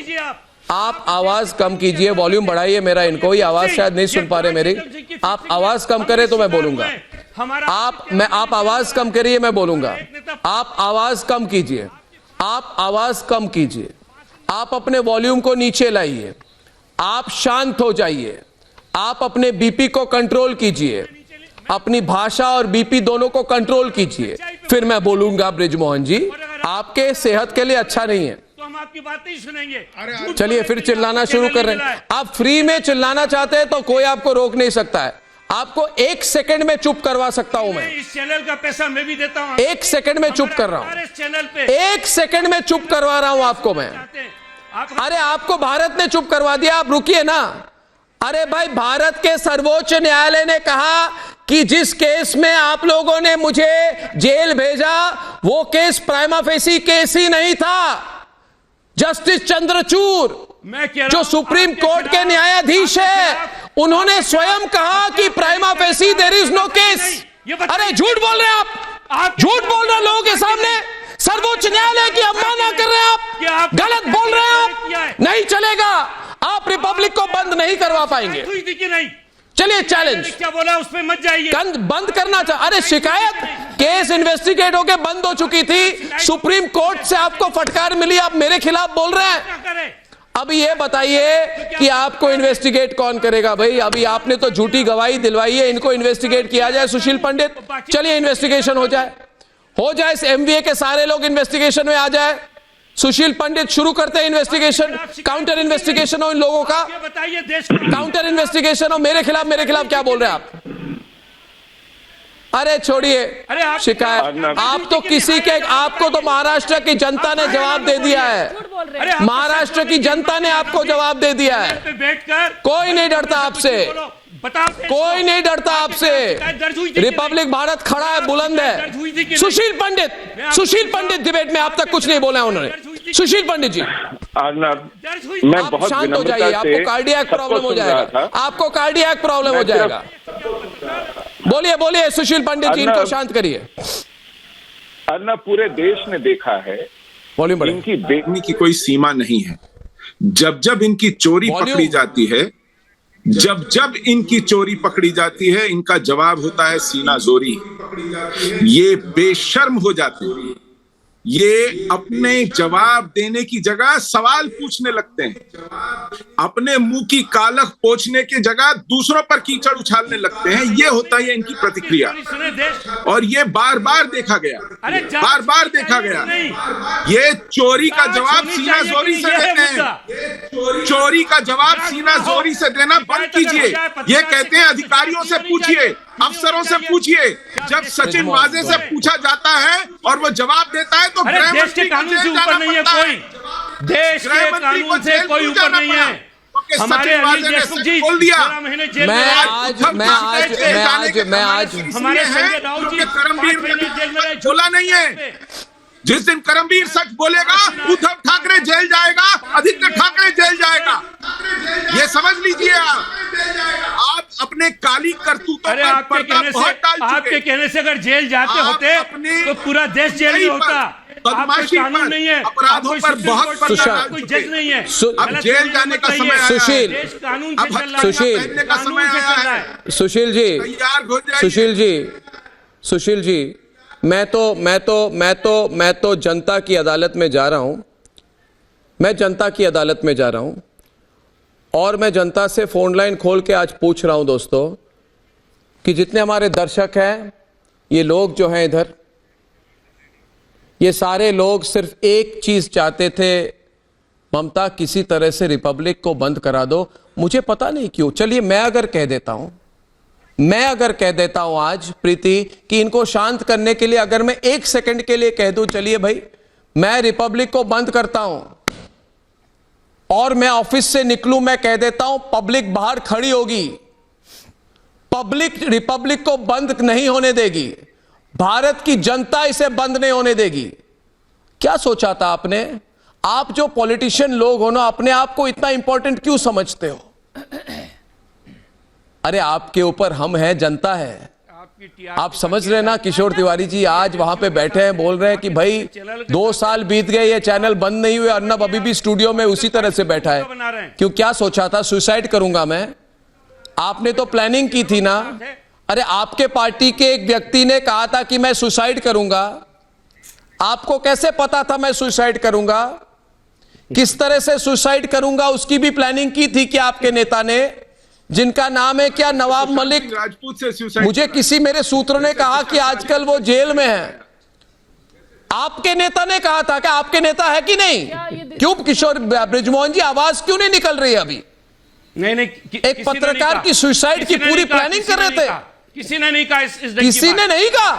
आप आवाज कम कीजिए, वॉल्यूम बढ़ाइए मेरा, इनको ही आवाज शायद नहीं सुन पा रहे मेरी। आप आवाज कम करें तो मैं बोलूंगा। आप आवाज कम करिए, मैं बोलूंगा। आप आवाज कम कीजिए, आप अपने वॉल्यूम को नीचे लाइए, आप शांत हो जाइए, आप अपने बीपी को कंट्रोल कीजिए, अपनी भाषा और बीपी दोनों को कंट्रोल कीजिए, फिर मैं बोलूंगा। बृजमोहन जी, आपके सेहत के लिए अच्छा नहीं है, हम आपकी बात नहीं सुनेंगे। चलिए फिर चिल्लाना शुरू कर रहे हैं। आप फ्री में चिल्लाना चाहते हैं तो कोई आपको रोक नहीं सकता है। आपको 1 सेकंड में चुप करवा सकता हूं मैं। इस चैनल का पैसा मैं भी देता हूं। 1 सेकंड में चुप कर रहा हूं, चैनल पे 1 सेकंड में चुप करवा रहा हूं आपको मैं। अरे आपको भारत ने चुप करवा दिया, आप रुकिए ना। अरे भाई, भारत के सर्वोच्च न्यायालय ने कहा कि जिस केस में आप लोगों ने मुझे जेल भेजा वो केस प्राइमा फेसी केस ही नहीं था। जस्टिस चंद्रचूड़ जो सुप्रीम कोर्ट के न्यायाधीश है, उन्होंने स्वयं कहा कि prima facie there is no case. अरे झूठ बोल रहे हैं आप, झूठ बोल रहे हैं लोगों के सामने, सर्वोच्च न्यायालय की अवमानना कर रहे हैं आप, गलत बोल रहे हैं आप। नहीं चलेगा, आप रिपब्लिक को बंद नहीं करवा पाएंगे। चलिए चैलेंज, क्या बोला उसमें मत जाइए, बंद करना अरे शिकायत केस इन्वेस्टिगेट होके बंद हो चुकी थी, सुप्रीम कोर्ट से आपको फटकार मिली, आप मेरे खिलाफ बोल रहे हैं। अभी ये बताइए कि आपको इन्वेस्टिगेट कौन करेगा भाई? अभी आपने तो झूठी गवाही दिलवाई है, इनको इन्वेस्टिगेट किया जाए। सुशील पंडित, चलिए इन्वेस्टिगेशन हो जाए, इस एमवीए के सारे लोग इन्वेस्टिगेशन में आ जाए। सुशील पंडित शुरू करते हैं इन्वेस्टिगेशन, काउंटर इन्वेस्टिगेशन हो इन लोगों का, काउंटर इन्वेस्टिगेशन हो मेरे खिलाफ क्या बोल रहे हैं आप? अरे छोड़िए शिकायत, आप तो आपको तो महाराष्ट्र की जनता ने जवाब दे दिया है, महाराष्ट्र की जनता ने आपको जवाब दे दिया है। कोई नहीं डरता आपसे, कोई नहीं डरता आपसे। रिपब्लिक भारत खड़ा है, बुलंद है। सुशील पंडित डिबेट में आप तक कुछ नहीं बोला उन्होंने। सुशील पंडित जी, मैं बहुत शांत हो जाइए, आपको कार्डियक प्रॉब्लम हो जाएगा, आपको कार्डियक प्रॉब्लम हो जाएगा। बोलिए सुशील पंडित जी, इनको शांत करिए। अर्नब, पूरे देश ने देखा है इनकी बेइज्जती की कोई सीमा नहीं है। जब इनकी चोरी पकड़ी जाती है, जब इनकी चोरी पकड़ी जाती है, इनका जवाब होता है सीना जोरी। ये बेशर्म हो जाते हैं, ये अपने जवाब देने की जगह सवाल पूछने लगते हैं, अपने मुंह की कालख पोंछने की जगह दूसरों पर कीचड़ उछालने लगते हैं। ये होता है इनकी प्रतिक्रिया, और ये बार बार देखा गया, बार बार देखा गया। ये चोरी का जवाब सीना जोरी से देते हैं, चोरी का जवाब सीना जोरी से देना बंद कीजिए। ये कहते हैं अधिकारियों से पूछिए, अफसरों से पूछिए। जब सचिन वाजे से पूछा जाता है और वो जवाब देता है तो गृह मंत्री को जेल जाना पड़ता है। देश के कानून से कोई ऊपर नहीं है। हमारे अनिल देशमुख जी बोल दिया। मैं आज हमारे संजय राउत जी करमवीर बोला नहीं है। जिस दिन करमवीर सच बोलेगा उद्धव ठाकरे जेल जाएगा, आदित्य ठाकरे जेल जाएगा। ये समझ लीजिए। आप अपने काली करतूतों पर पर्दा बहुत डाल चुके। आपके कहने से अगर जेल जाते होते तो पूरा देश जेल में होता। बदमाशी कानून नहीं है, अपराधों पर बहुत पर्दा डाल कोई चुके। जज नहीं है। अब जेल जाने का समय आया सुशील, है। कानून अब पहनने का समय आया है। सुशील जी, तैयार हो जाइए। सुशील जी, मैं तो जनता की अदालत में जा रहा हूं। मैं जनता की अदालत में जा रहा हूं और मैं जनता से फोन लाइन खोल के आज पूछ रहा हूं दोस्तों कि जितने हमारे दर्शक हैं, ये लोग जो हैं इधर, ये सारे लोग सिर्फ एक चीज चाहते थे, ममता किसी तरह से रिपब्लिक को बंद करा दो। मुझे पता नहीं क्यों। चलिए मैं अगर कह देता हूं आज प्रीति कि इनको शांत करने के लिए अगर मैं 1 सेकंड के लिए कह दूं, चलिए भाई मैं रिपब्लिक को बंद करता हूं और मैं ऑफिस से निकलूं, मैं कह देता हूं पब्लिक बाहर खड़ी होगी, पब्लिक रिपब्लिक को बंद नहीं होने देगी, भारत की जनता इसे बंद नहीं होने देगी। क्या सोचा था आपने? आप जो पॉलिटिशियन लोग हो ना, अपने आप को इतना इंपॉर्टेंट क्यों समझते हो? अरे आपके ऊपर हम हैं, जनता है। आप समझ रहे ना? किशोर तिवारी जी आज वहां पे बैठे हैं, बोल रहे हैं कि भाई 2 साल बीत गए, ये चैनल बंद नहीं हुए, अर्नब अभी भी स्टूडियो में उसी तरह से बैठा है। क्यों, क्या सोचा था? सुसाइड करूंगा मैं? आपने तो प्लानिंग की थी ना। अरे आपके पार्टी के एक व्यक्ति ने कहा था कि मैं सुसाइड करूंगा। आपको कैसे पता था मैं सुसाइड करूंगा? किस तरह से सुसाइड करूंगा उसकी भी प्लानिंग की थी कि आपके नेता ने, जिनका नाम है क्या, नवाब मलिक राजपूत से सुसाइड। मुझे किसी मेरे सूत्रों ने कहा कि आजकल वो जेल में है। आपके नेता ने कहा था कि आपके नेता है कि नहीं? क्यों किशोर बृजमोहन जी, आवाज क्यों नहीं निकल रही है अभी? नहीं, एक पत्रकार की सुसाइड की पूरी प्लानिंग कर रहे थे। किसी ने नहीं कहा। किसी ने नहीं कहा।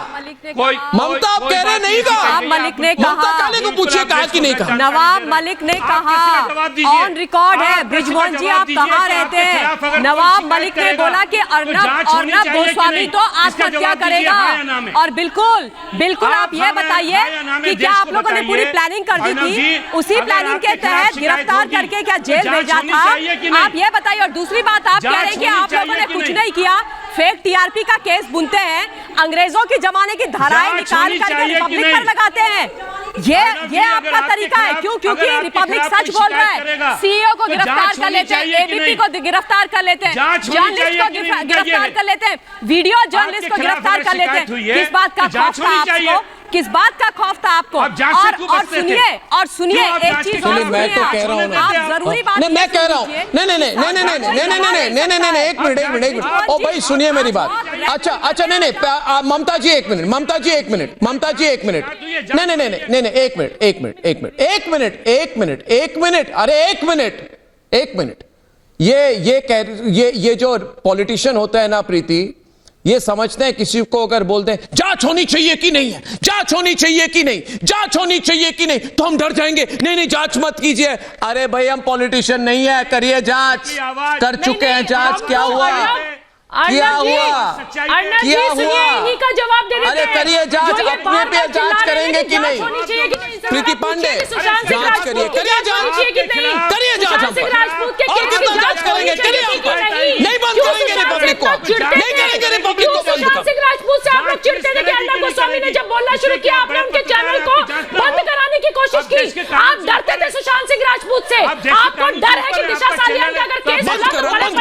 ममता आप कह रहे नहीं कहा। नवाब मलिक ने कहा। ममता काले को पूछिए कहा कि नहीं कहा। नवाब मलिक ने कहा, ऑन रिकॉर्ड है। बृजमोहन जी आप कहाँ रहते हैं? नवाब मलिक ने बोला कि अर्नब गोस्वामी तो आत्महत्या करेगा। और बिल्कुल आप ये बताइए कि क्या आप लोगों ने पूरी प्लानिंग कर दी थी? उसी प्लानिंग के तहत गिरफ्तार करके क्या जेल भेजा था? आप ये बताइए। और दूसरी बात, आप कह रहे हैं कि आप लोगों ने कुछ नहीं किया, फेक टीआरपी का केस बुनते हैं, अंग्रेजों के जमाने की धाराएं निकाल करके रिपब्लिक पर लगाते हैं। ये आपका तरीका है। क्यों? क्योंकि रिपब्लिक सच बोल रहा है। सीईओ को गिरफ्तार कर लेते हैं, एबीपी को गिरफ्तार कर लेते हैं, जर्नलिस्ट को गिरफ्तार कर लेते हैं, वीडियो जर्नलिस्ट को गिरफ्तार कर लेते हैं। किस बात का खौफ था आपको? किस बात का खौफ था आपको? और सुनिए एक चीज और, मैं तो कह रहा हूँ ना, आप जरूरी बात नहीं, मैं कह रहा हूँ, नहीं, एक मिनट। ओ भाई सुनिए मेरी बात। अच्छा, नहीं, ममता जी एक मिनट। ये जो पॉलिटिशियन होता है ना प्रीति, ये समझते हैं किसी को अगर बोलते हैं जांच होनी चाहिए कि नहीं है, जांच होनी चाहिए कि नहीं, तो हम डर जाएंगे। नहीं, जांच मत कीजिए। अरे भाई हम पॉलिटिशियन नहीं है, करिए जांच। कर चुके हैं जांच। क्या हुआ? इन्हीं का जवाब दे देते हैं। अरे करिए जांच, अपने पे जांच करेंगे कि नहीं? प्रीति पांडे जांच करिए जांच। और कितना जांच करेंगे? नहीं बंद करेंगे रिपब्लिक को, नहीं करेंगे रिपब्लिक को बंद। सुशांत सिंह राजपूत से आप लोग चिढ़ते थे कि अर्नब गोस्वामी ने जब बोलना शुरू किया, आपने उनके चैनल को बंद कराने की कोशिश की। आप डरते थे सुशांत सिंह राजपूत से। आपको डर है कि दिशा सालियान का अगर केस बंद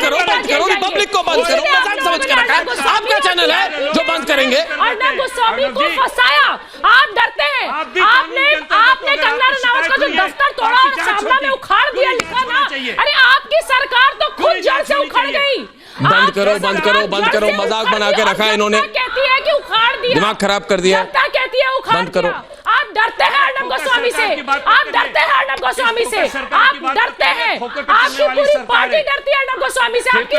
करो, रिपब्लिक को बंद करो। मजाक समझ के रखा है। आपका चैनल है जो बंद करेंगे। अर्नब गोस्वामी को फंसाया, आप डरते हैं। आपने कंगना रनावत का जो दफ्तर तोड़ा और सामना में उखाड़ दिया, लिखा ना, अरे आपकी सरकार तो खुद जड़ से उखड़ गई। बंद करो, मजाक बना के रखा है इन्होंने। कहती है कि उखाड़ दिया, दिमाग खराब कर दिया। जनता कहती है उखाड़ दिया। आप डरते हैं अर्नब गोस्वामी से, आप डरते हैं अर्नब गोस्वामी से, आप डरते हैं। आपकी पूरी पार्टी डरती है अर्नब गोस्वामी से। आपकी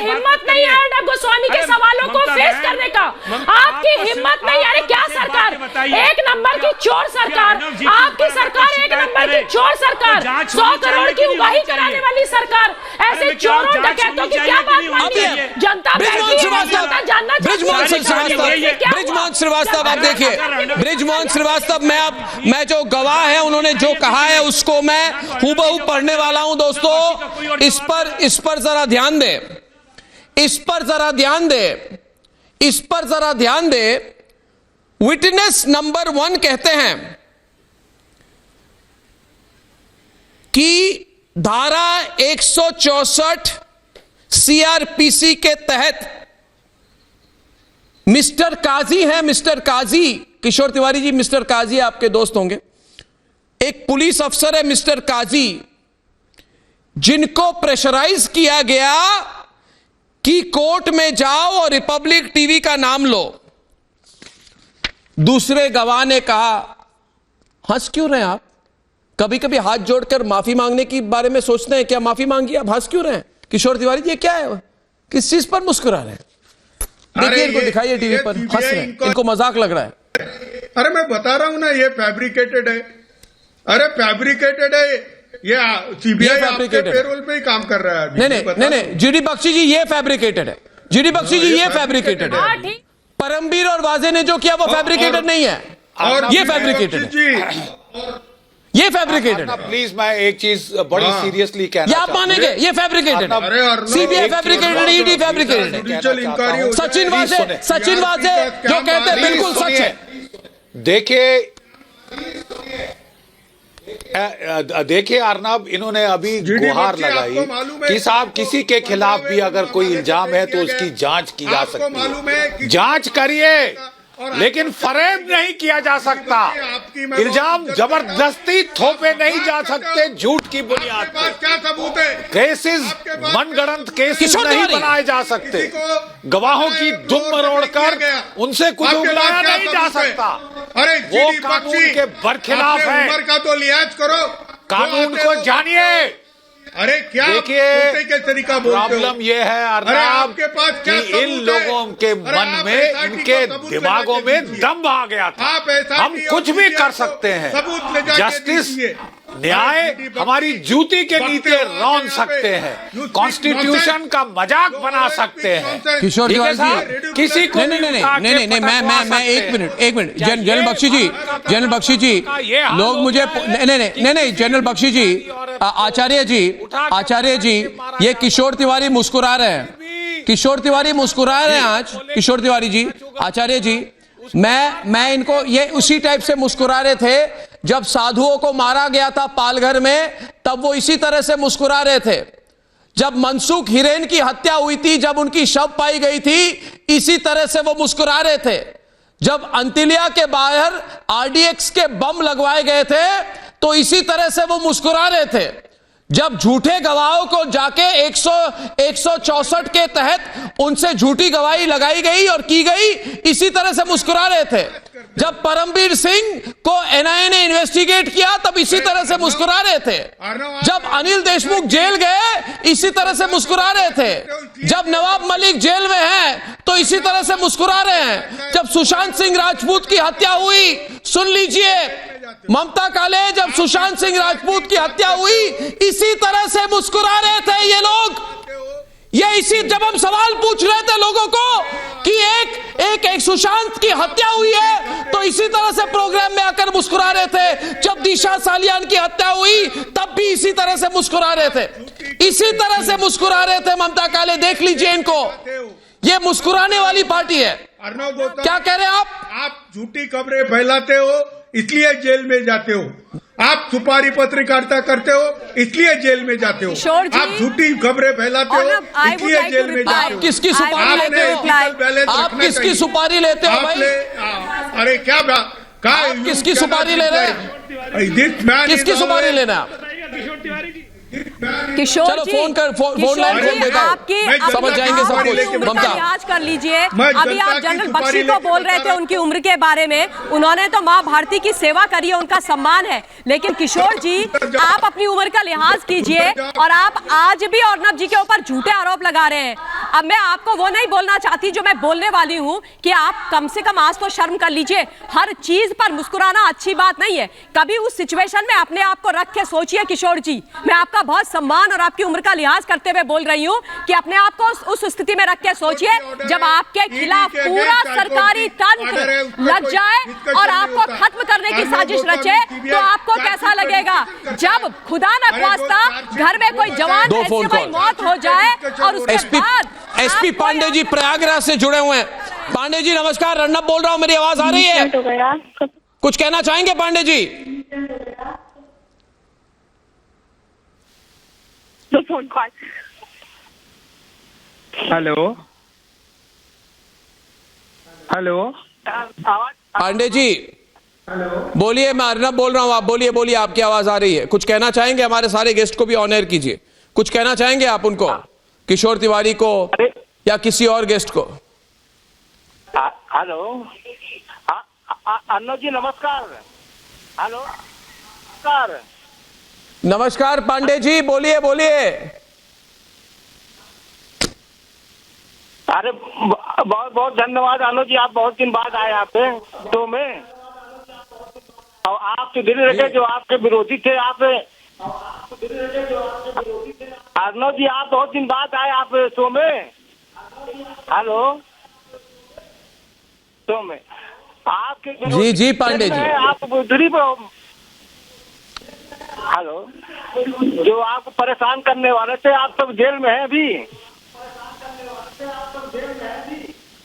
हिम्मत नहीं है अर्नब गोस्वामी के सवालों को फेस करने का। आपकी हिम्मत नहीं। अरे क्या सरकार, एक नंबर की चोर सरकार, आपकी सरकार एक नंबर की चोर सरकार, 100 करोड़ की उगाही कराने वाली सरकार। ऐसे चोरों डकैतों की क्या बात मानती है जनता? बृजमोहन श्रीवास्तव, आप देखिए, बृजमोहन श्रीवास्तव, मैं जो गवाह है उन्होंने जो कहा है उसको मैं हूबहू पढ़ने वाला हूं दोस्तों। इस पर जरा ध्यान दे, इस पर जरा ध्यान दे। विटनेस नंबर 1 कहते हैं कि धारा 164 सीआरपीसी के तहत मिस्टर काजी हैं, मिस्टर काजी, किशोर तिवारी जी मिस्टर काजी आपके दोस्त होंगे, एक पुलिस अफसर है मिस्टर काजी, जिनको प्रेशराइज किया गया कि कोर्ट में जाओ और रिपब्लिक टीवी का नाम लो। दूसरे गवाह ने कहा, हंस क्यों रहे हैं आप? कभी कभी हाथ जोड़कर माफी मांगने के बारे में सोचते हैं क्या? माफी मांगी, आप हंस क्यों रहे हैं? किशोर तिवारी जी, ये क्या है? किस चीज पर मुस्कुरा रहे हैं? देखिए, इनको दिखाइए टीवी पर, हंस रहे हैं, इनको मजाक लग रहा है। अरे मैं बता रहा हूं ना, ये फैब्रिकेटेड है। अरे फैब्रिकेटेड है ये, सीबीआई आपके पेरोल पे ही काम कर रहा है। नहीं, जीडी बख्शी जी, ये फैब्रिकेटेड है। जीडी बख्शी जी, ये फैब्रिकेटेड है। परमबीर और वाजे ने जो किया वो फैब्रिकेटेड नहीं है, ये फैब्रिकेटेड है। ये फैब्रिकेटेड है। प्लीज, मैं एक चीज बड़ी सीरियसली कहना चाहता हूं। आप मानेंगे ये फैब्रिकेटेड है? सीबीआई फैब्रिकेटेड, ईडी फैब्रिकेटेड है। सचिन वाजे जो कहते हैं बिल्कुल सच है। देखिए अर्नब, इन्होंने अभी गुहार लगाई कि साहब किसी के खिलाफ भी अगर कोई इल्जाम है तो उसकी जांच की जा सकती है। जांच करिए, लेकिन फरेब नहीं किया जा सकता। इल्जाम जबरदस्ती थोपे नहीं जा सकते झूठ की बुनियाद पर। क्या सबूत है? केसेस मनगढ़ंत केसेस नहीं बनाए जा सकते। गवाहों की दुम मरोड़कर उनसे कुछ उगलाया नहीं जा सकता। अरे वो कानून के बरखिलाफ है। उम्र का तो लिहाज करो, कानून को जानिए। अरे क्या देखिए, के तरीका प्रॉब्लम ये है अर्नब कि इन लोगों के मन में, इनके दिमागों में दम आ गया था। हम कुछ भी कर सकते हैं। जस्टिस, न्याय हमारी जूती के नीचे रौन सकते हैं, कॉन्स्टिट्यूशन का मजाक बना सकते हैं। किशोर तिवारी जी, किसी को नहीं, मैं एक मिनट जनरल बख्शी जी, लोग मुझे नहीं, जनरल बख्शी जी, आचार्य जी, ये किशोर तिवारी मुस्कुरा रहे हैं, किशोर तिवारी मुस्कुरा रहे हैं आज। किशोर तिवारी जी, आचार्य जी, मैं इनको ये उसी टाइप से मुस्कुरा रहे थे जब साधुओं को मारा गया था पालघर में, तब वो इसी तरह से मुस्कुरा रहे थे। जब मनसुख हिरेन की हत्या हुई थी, जब उनकी शव पाई गई थी, इसी तरह से वो मुस्कुरा रहे थे। जब अंतिलिया के बाहर आरडीएक्स के बम लगवाए गए थे तो इसी तरह से वो मुस्कुरा रहे थे। जब झूठे गवाहों को जाके 164 के तहत उनसे झूठी गवाही लगाई गई और की गई, इसी तरह से मुस्कुरा रहे थे। जब परमबीर सिंह को एनआईए ने इन्वेस्टिगेट किया तब इसी तरह से मुस्कुरा रहे थे। जब अनिल देशमुख जेल गए इसी तरह से मुस्कुरा रहे थे। जब नवाब मलिक जेल में हैं तो इसी तरह से मुस्कुरा रहे हैं। जब सुशांत सिंह राजपूत की हत्या हुई, सुन लीजिए ममता काले, जब सुशांत सिंह राजपूत की हत्या हुई इसी तरह से मुस्कुरा रहे थे ये लोग। ये इसी, जब हम सवाल पूछ रहे थे लोगों को कि एक सुशांत की हत्या हुई है तो इसी तरह से प्रोग्राम में आकर मुस्कुरा रहे थे। जब दिशा सालियान की हत्या हुई तब भी इसी तरह से मुस्कुरा रहे थे, इसी तरह से मुस्कुरा रहे थे ममता काले। देख लीजिए इनको, ये मुस्कुराने वाली पार्टी है। क्या कह रहे हैं आप? झूठी खबरें फैलाते हो इसलिए जेल में जाते हो। आप सुपारी पत्रकारिता करते हो इसलिए जेल में जाते हो, आप झूठी खबरें फैलाते हो इसलिए जेल में जाते हो। किसकी सुपारी लेते हो? आप किसकी सुपारी लेते हो भाई? अरे क्या किसकी सुपारी ले रहे हैं? किसकी सुपारी लेना? किशोर जी, फोन लाइन खोल देता हूं, आपकी समझ जाएंगे सब कुछ। उम्र का लिहाज कर लीजिए। अभी आप जनरल बख्शी को बोल रहे थे उनकी उम्र के बारे में, उन्होंने तो माँ भारती की सेवा करी है, उनका सम्मान है। लेकिन किशोर जी, आप अपनी उम्र का लिहाज कीजिए और आप आज भी अर्नब जी के ऊपर झूठे आरोप लगा रहे हैं। अब मैं आपको वो नहीं बोलना चाहती जो मैं बोलने वाली हूँ कि आप कम से कम आज तो शर्म कर लीजिए। हर चीज पर मुस्कुराना अच्छी बात नहीं है। कभी उस सिचुएशन में अपने आप को रख के सोचिए किशोर जी। मैं आपका बहुत सम्मान और आपकी उम्र का लिहाज करते हुए बोल रही हूं कि अपने आप को उस स्थिति में रख के सोचिए जब आपके खिलाफ पूरा सरकारी तंत्र लग जाए और आपको खत्म करने की साजिश रचे तो आपको कैसा लगेगा। जब खुदा न ख्वास्ता घर में कोई जवान की मौत हो जाए और उसके बाद एसपी पांडे जी प्रयागराज से जुड़े हुए हैं। पांडे जी नमस्कार, अर्नब बोल रहा हूं, मेरी आवाज आ रही है? कुछ कहना चाहेंगे पांडे जी? हेलो हेलो पांडे जी बोलिए, मैं अर्नब बोल रहा हूं, आप बोलिए बोलिए, आपकी आवाज आ रही है। कुछ कहना चाहेंगे? हमारे सारे गेस्ट को भी ऑन एयर कीजिए। कुछ कहना चाहेंगे आप उनको, किशोर तिवारी को या किसी और गेस्ट को? हेलो अर्नब जी नमस्कार। हेलो नमस्कार। नमस्कार पांडे जी, बोलिए बोलिए। अरे बहुत बहुत धन्यवाद अनुज जी, आप बहुत दिन बाद आए आप शो में। और आप तो दिल रखे जो आपके विरोधी थे, आप अर्नब जी आप बहुत दिन बाद आए आप शो में। हेलो शो में आपके जी पांडे जी, आप बुद्धि पर, हेलो, जो आपको परेशान करने वाले थे आप सब जेल में हैं अभी।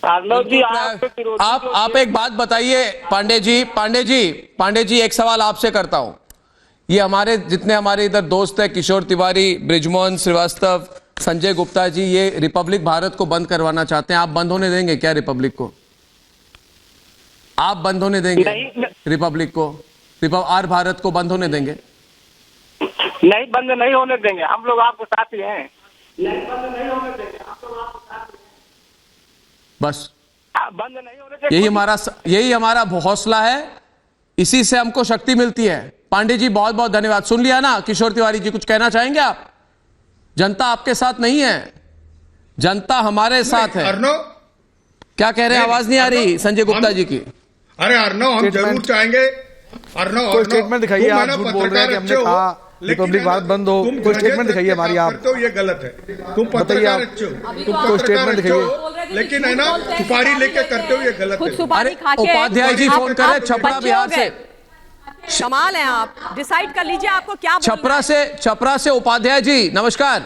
अर्नब जी आप एक बात बताइए पांडे जी, एक सवाल आपसे करता हूं। ये हमारे इधर दोस्त है, किशोर तिवारी, बृजमोहन श्रीवास्तव, संजय गुप्ता जी, ये रिपब्लिक भारत को बंद करवाना चाहते हैं। आप बंद होने देंगे क्या रिपब्लिक को? आप बंद होने देंगे रिपब्लिक को? आर भारत को बंद होने देंगे? नहीं, बंद नहीं होने देंगे, हम लोग आपको साथी हैं। नहीं, बंद नहीं होने देंगे, हम लोग आपको साथी हैं। बस बंद नहीं होने देंगे। यही हमारा हौसला है, इसी से हमको शक्ति मिलती है। पांडे जी बहुत बहुत धन्यवाद। सुन लिया ना किशोर तिवारी जी, कुछ कहना चाहेंगे आप? जनता आपके साथ नहीं है, जनता हमारे साथ है। क्या कह रहे हैं? आवाज नहीं आ रही संजय गुप्ता जी की। अरे अर्नब, हम जरूर चाहेंगे। अर्नब कोई स्टेटमेंट दिखाइए, आप झूठ बोल रहे हैं कि हमने कहा रिपब्लिक भारत बंद हो। कोई स्टेटमेंट दिखाइए हमारी। आप तो ये गलत है, तुम पत्रकार अच्छे हो, तुम स्टेटमेंट दिखाइए, लेकिन है ना सुपारी लेके करते हो, ये गलत है। अरे उपाध्याय जी फोन कर रहे हैं छपरा बिहार से। कमाल है, आप डिसाइड कर लीजिए आपको क्या बोलना है। छपरा से उपाध्याय जी नमस्कार।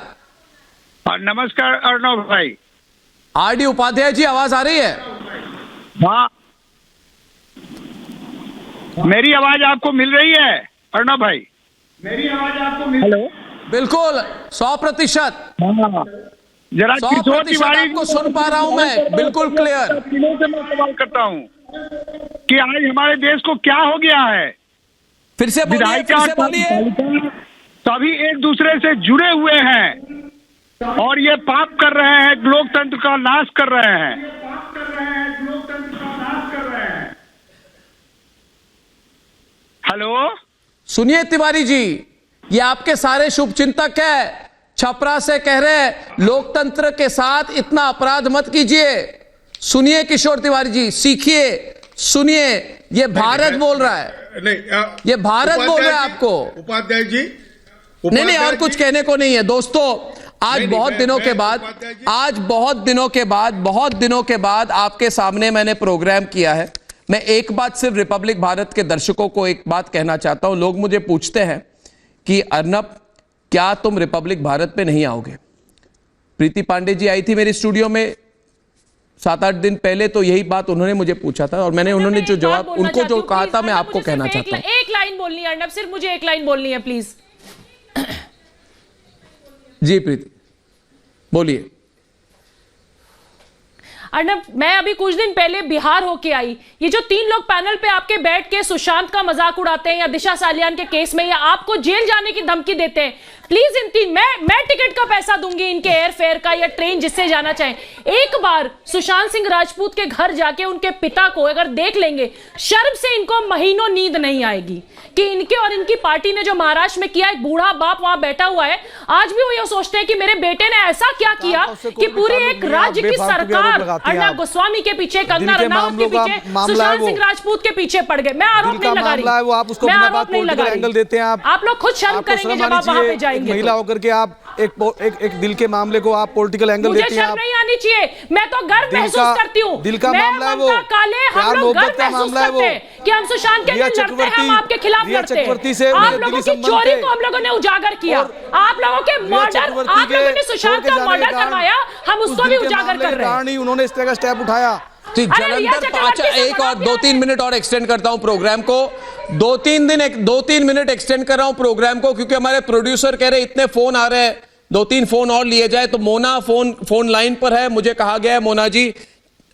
नमस्कार अर्नब भाई। आरडी उपाध्याय जी, आवाज आ रही है? हाँ, मेरी आवाज आपको मिल रही है अर्नब भाई? मेरी आवाज आपको मिल रही है? बिल्कुल 100%। जरा किशोर तिवारी को सुन पा रहा हूं मैं, बिल्कुल क्लियर। से मैं सवाल करता हूं कि आज हमारे देश को क्या हो गया है? फिर से बोलिए। सभी एक दूसरे से जुड़े हुए हैं और ये पाप कर रहे हैं, लोकतंत्र का नाश कर रहे हैं। हेलो सुनिए तिवारी जी, ये आपके सारे शुभचिंतक है, छपरा से कह रहे हैं लोकतंत्र के साथ इतना अपराध मत कीजिए। सुनिए किशोर तिवारी जी, सीखिए, सुनिए, ये भारत बोल रहा है, ये भारत बोल रहा है आपको। उपाध्याय जी नहीं, और कुछ कहने को नहीं है दोस्तों। आज बहुत दिनों के बाद आपके सामने मैंने प्रोग्राम किया है। मैं एक बात सिर्फ रिपब्लिक भारत के दर्शकों को एक बात कहना चाहता हूं। लोग मुझे पूछते हैं कि अर्नब क्या तुम रिपब्लिक भारत पे नहीं आओगे? प्रीति पांडे जी आई थी मेरे स्टूडियो में 7-8 दिन पहले, तो यही बात उन्होंने मुझे पूछा था और मैंने उन्होंने जो जवाब उनको जो कहा था मैं आपको कहना चाहता हूं। लाइन बोलनी है अर्नब, सिर्फ मुझे एक लाइन बोलनी है प्लीज। जी प्रीति बोलिए। अर्नब, मैं अभी कुछ दिन पहले बिहार होके आई। ये जो 3 लोग पैनल पे आपके बैठ के सुशांत का मजाक उड़ाते हैं या दिशा सालियान के केस में या आपको जेल जाने की धमकी देते हैं, प्लीज इन 3 मैं टिकट का पैसा दूंगी इनके एयर फेयर का या ट्रेन जिससे जाना चाहें। एक बार सुशांत सिंह राजपूत के घर जाके उनके पिता को अगर देख लेंगे, शर्म से इनको महीनों नींद नहीं आएगी कि इनके और इनकी पार्टी ने जो महाराष्ट्र में किया। एक बूढ़ा बाप वहां बैठा हुआ है, आज भी वो ये सोचते हैं कि मेरे बेटे ने ऐसा क्या किया कि पूरी एक राज्य की सरकार अर्नब गोस्वामी के पीछे, कंगना रनावत के पीछे, सुशांत सिंह राजपूत के पीछे पड़ गए। मैं आरोप नहीं लगा रही, आप उसको बिना बात पॉलिटिकल एंगल देते हैं। आप लोग खुद शर्म करेंगे जब आप वहां पे जाएंगे। महिला होकर के आप एक दिल के मामले को आप पॉलिटिकल एंगल देते हैं। मुझे शर्म नहीं आनी चाहिए, मैं तो गर्व महसूस करती हूँ। दिल का मामला है वो, प्यार मोहब्बत का मामला है वो कि हम सुशांत के लिए लड़ते हैं, हम आपके खिलाफ लड़ते हैं। आप लोगों की चोरी को हम लोगों ने उजागर किया, आप लोगों के मर्डर, आप लोगों ने सुशांत का मर्डर करवाया, हम उसको भी उजागर कर रहे हैं। उन्होंने इस तरह का स्टेप उठाया। जलंधर 5 एक और 2-3 मिनट और एक्सटेंड करता हूं प्रोग्राम को, 2-3 मिनट एक्सटेंड कर रहा हूं प्रोग्राम को, क्योंकि हमारे प्रोड्यूसर कह रहे इतने फोन आ रहे हैं, 2-3 फोन और लिए जाए। तो मोना फोन लाइन पर है, मुझे कहा गया है मोना जी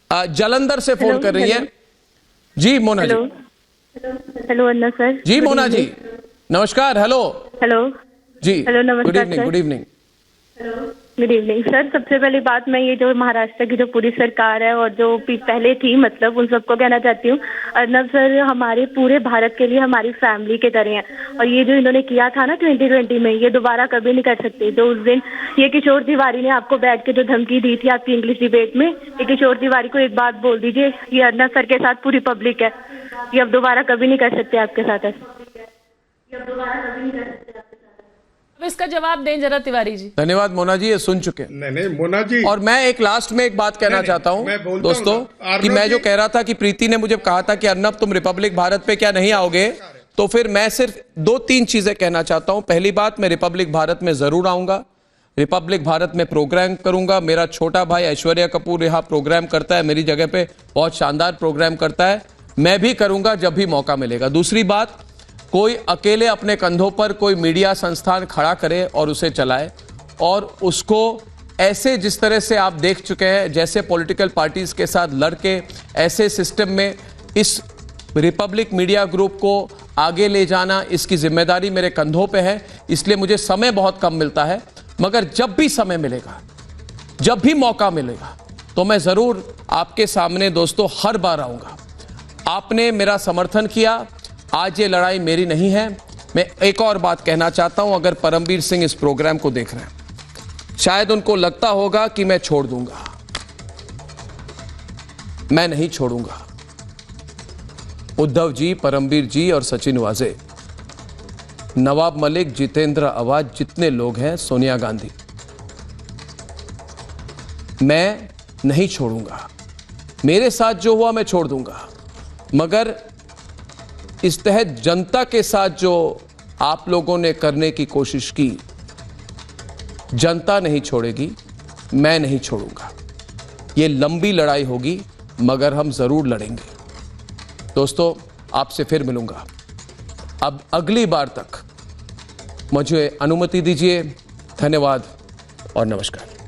जलंधर से फोन कर रही है। जी मोना जी। हेलो अन्ना सर। जी मोना जी नमस्कार। हेलो जी। हेलो नमस्कार। Good evening good evening sir. सबसे पहली बात, मैं ये जो महाराष्ट्र की जो पूरी सरकार है और जो पहले थी, मतलब उन सबको कहना चाहती हूँ, अर्नब सर हमारे पूरे भारत के लिए हमारी फैमिली के तरह हैं। और ये जो इन्होंने किया था ना 2020 में, ये दोबारा कभी नहीं कर सकते। जो उस दिन ये किशोर तिवारी ने आपको बैठ के जो धमकी दी थी आपकी इंग्लिश डिबेट में, ये किशोर तिवारी को एक बात बोल दीजिए, ये अर्नब सर के साथ पूरी पब्लिक है, ये अब दोबारा कभी नहीं कर सकते आपके साथ। इसका जवाब दें जरा तिवारी जी। धन्यवाद मोना जी, ये सुन चुके। नहीं मोना जी। और मैं एक लास्ट में एक बात कहना चाहता हूं दोस्तों, कि मैं जो कह रहा था कि प्रीति ने मुझे कहा था कि अर्नब तुम रिपब्लिक भारत पे क्या नहीं आओगे, तो फिर मैं सिर्फ 2-3 चीजें कहना चाहता हूं। पहली बात, मैं रिपब्लिक भारत में जरूर आऊंगा, रिपब्लिक भारत में प्रोग्राम करूंगा। मेरा छोटा भाई ऐश्वर्या कपूर यहाँ प्रोग्राम करता है, मेरी जगह पे बहुत शानदार प्रोग्राम करता है, मैं भी करूंगा जब भी मौका मिलेगा। दूसरी बात, कोई अकेले अपने कंधों पर कोई मीडिया संस्थान खड़ा करे और उसे चलाए, और उसको ऐसे जिस तरह से आप देख चुके हैं, जैसे पॉलिटिकल पार्टीज के साथ लड़के ऐसे सिस्टम में इस रिपब्लिक मीडिया ग्रुप को आगे ले जाना, इसकी जिम्मेदारी मेरे कंधों पे है। इसलिए मुझे समय बहुत कम मिलता है, मगर जब भी समय मिलेगा, जब भी मौका मिलेगा, तो मैं जरूर आपके सामने दोस्तों हर बार आऊंगा। आपने मेरा समर्थन किया, आज ये लड़ाई मेरी नहीं है। मैं एक और बात कहना चाहता हूं, अगर परमबीर सिंह इस प्रोग्राम को देख रहे हैं, शायद उनको लगता होगा कि मैं छोड़ दूंगा, मैं नहीं छोड़ूंगा। उद्धव जी, परमबीर जी और सचिन वाजे, नवाब मलिक, जितेंद्र आवाज, जितने लोग हैं, सोनिया गांधी, मैं नहीं छोड़ूंगा। मेरे साथ जो हुआ मैं छोड़ दूंगा, मगर इस तहत जनता के साथ जो आप लोगों ने करने की कोशिश की, जनता नहीं छोड़ेगी, मैं नहीं छोड़ूंगा। ये लंबी लड़ाई होगी, मगर हम जरूर लड़ेंगे। दोस्तों, आपसे फिर मिलूंगा। अब अगली बार तक मुझे अनुमति दीजिए। धन्यवाद और नमस्कार।